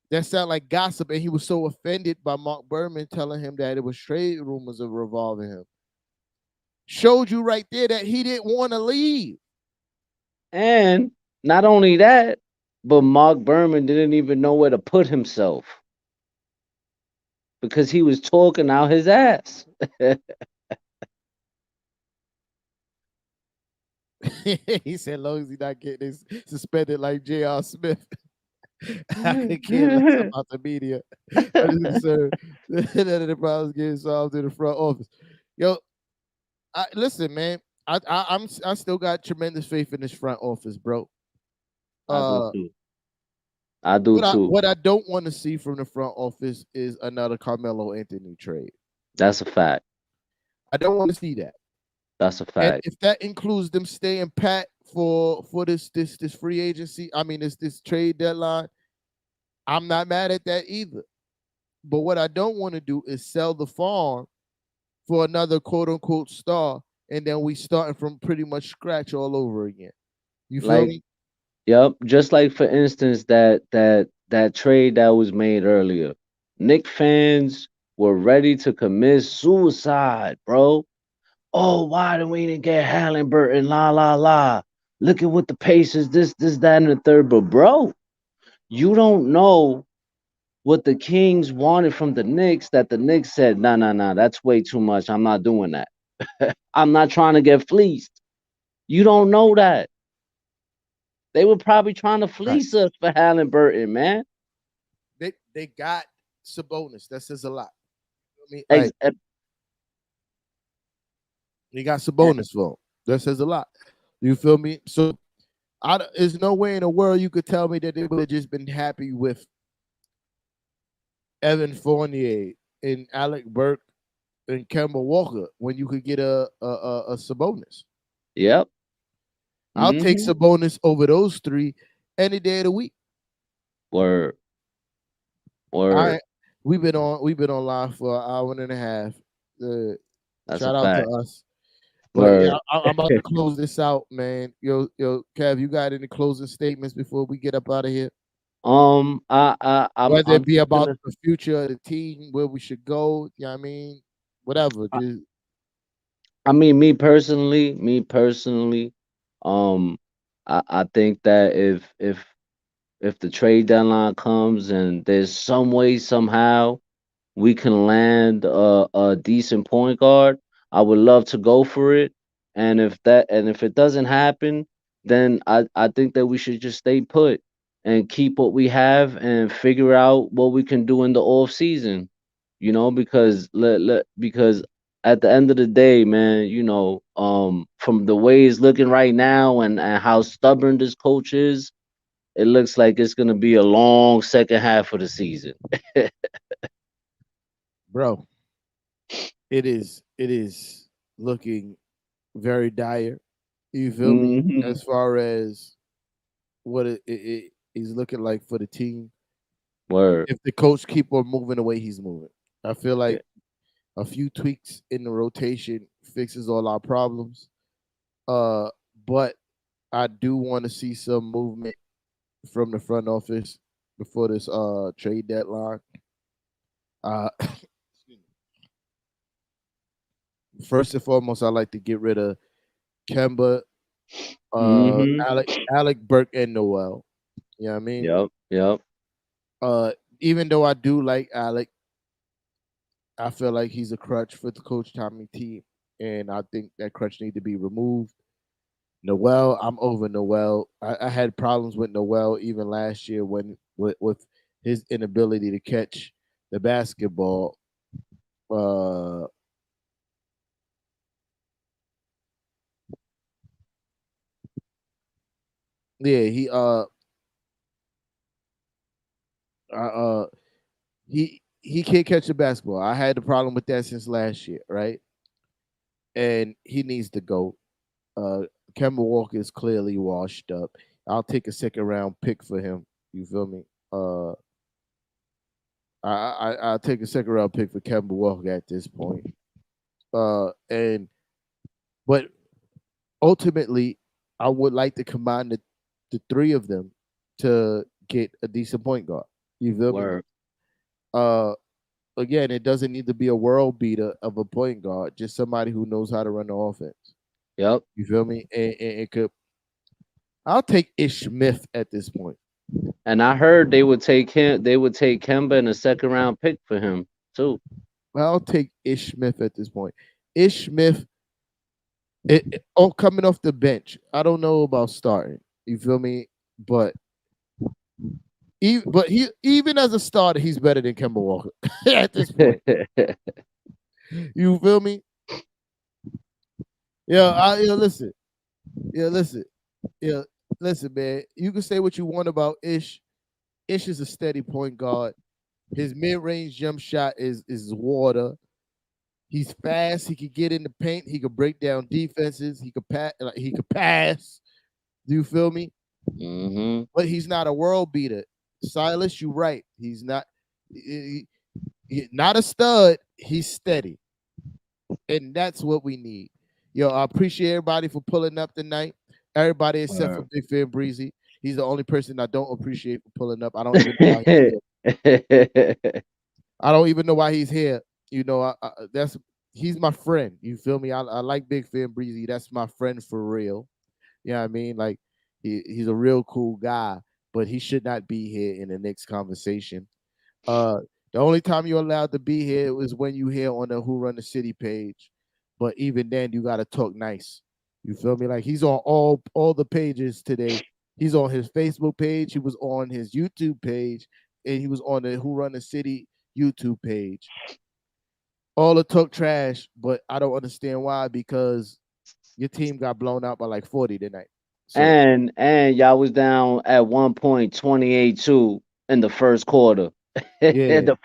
that sounded like gossip, and he was so offended by Mark Berman telling him that it was trade rumors of revolving him. Showed you right there that he didn't want to leave. and not only that, but Mark Berman didn't even know where to put himself because he was talking out his ass. He said, long as he's not getting suspended like J.R. Smith, I could care less about the media. I'm just concerned that the problems getting solved in the front office. Yo, listen, man. I still got tremendous faith in this front office, bro. I do Uh, too. I do too. what I don't want to see from the front office is another Carmelo Anthony trade. That's a fact. I don't want to see that. That's a And fact. if that includes them staying pat for this free agency, I mean this trade deadline, I'm not mad at that either. But what I don't want to do is sell the farm for another quote unquote star, and then we starting from pretty much scratch all over again. You feel Like, me? yep. Just like for instance that trade that was made earlier. Nick fans were ready to commit suicide, bro. Oh, why did we didn't get Halliburton? La la la. Look at what the Pacers, this, that, and the third. But bro, you don't know what the Kings wanted from the Knicks that the Knicks said, nah, nah, nah, that's way too much. I'm not doing that. I'm not trying to get fleeced. You don't know that. They were probably trying to Right. fleece us for Halliburton, man. They got Sabonis. That says a lot. I mean, Ex- like eh, they got eh, Sabonis for him. That says a lot. You feel me? So there's no way in the world you could tell me that they would have just been happy with Evan Fournier and Alec Burke and Kemba Walker when you could get a Sabonis. Yep. I'll take Mm-hmm. Sabonis over those three any day of the week. Word. Word. I we've been on live for an hour and a half. Uh, That's a Shout out to fact. us. But yeah, Word. I'm about to close this out, man. Yo, Kev, you got any closing statements before we get up out of here? Whether I'm it be just about gonna. the future of the team, where we should go, you know what I mean? Whatever. Just I mean, me personally, um, I think that if the trade deadline comes and there's some way somehow we can land a decent point guard, I would love to go for it. And if it doesn't happen, then I think that we should just stay put and keep what we have and figure out what we can do in the off season. Because at the end of the day, man, from the way it's looking right now and how stubborn this coach is, it looks like it's gonna be a long second half of the season. bro, it is looking very dire. You feel me? Hmm. As far as what it is looking like for the team, Word. if the coach keep on moving the way he's moving, I feel Yeah. like a few tweaks in the rotation fixes all our problems. Uh, but I do want to see some movement from the front office before this trade deadline. Uh, First and foremost, I like to get rid of Kemba, Hmm. Alec Burke, and Noel. You know what I mean? Yep. Yep. Uh, Even though I do like Alec, I feel like he's a crutch for the Coach Tommy team, and I think that crutch need to be removed. Noel, I'm over Noel. I had problems with Noel even last year when with his inability to catch the basketball. Uh, yeah, uh, uh he can't catch the basketball. I had the problem with that since last year, right? And he needs to go. Uh, Kemba Walker is clearly washed up. I'll take a second round pick for him. You feel me? I'll take a second round pick for Kemba Walker at this point. And but ultimately, I would like to combine the three of them to get a decent point guard. You feel me? Word. Uh, Again, it doesn't need to be a world beater of a point guard, just somebody who knows how to run the offense. Yep. You feel me? And it could. I'll take Ish Smith at this point. And I heard they would take him. They would take Kemba in a second round pick for him too. I'll take Ish Smith at this point. Ish Smith, coming off the bench. I don't know about starting. You feel me? But he even as a starter, he's better than Kemba Walker at this point. You feel me? Yeah, listen. Yeah, listen. Yeah, listen, man. You can say what you want about Ish. Ish is a steady point guard. His mid-range jump shot is water. He's fast. He could get in the paint. He could break down defenses. He could pass. He could pass. Do you feel me? Hmm. But he's not a world beater. Silas, you're right. He's not. Not a stud. He's steady, and that's what we need. Yo, I appreciate everybody for pulling up tonight. Everybody except for Word. Big Fan Breezy. He's the only person I don't appreciate for pulling up. I don't even know why he's here. I don't even know why he's here. You know, that's he's my friend. You feel me? I like Big Fan Breezy. That's my friend for real. You know what I mean? Like he's a real cool guy, but he should not be here in the next conversation. Uh, the only time you're allowed to be here is when you here on the Who Run the City page. But even then, you gotta talk nice. You feel me? Like he's on all the pages today. He's on his Facebook page. He was on his YouTube page, and he was on the Who Run the City YouTube page. All the talk trash, but I don't understand why because your team got blown out by like 40 tonight. So And y'all was down at one point 28-2 in the first quarter. In yeah, the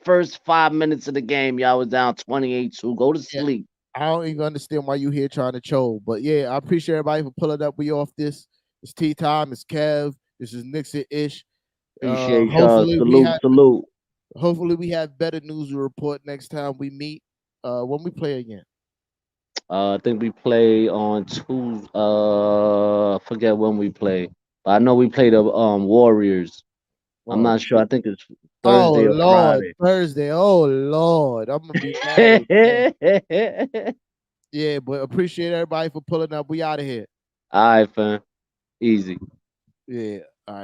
first 5 minutes of the game, y'all was down 28-2. Go to yeah. sleep. I don't even understand why you here trying to troll. But yeah, I appreciate everybody for pulling up. We off this. It's tea time. It's Kev. This is Nixon Ish. Appreciate y'all. Salute, Hopefully salute. we have better news to report next time we meet. When we play again. I think we play on Tuesday. I forget when we play, but I know we play the Warriors. I'm Oh, not sure. I think it's oh Thursday or Lord, Friday. Thursday. Oh Lord, I'm gonna be mad again. Yeah, but appreciate everybody for pulling up. We out of here. All right, fam. Easy. Yeah.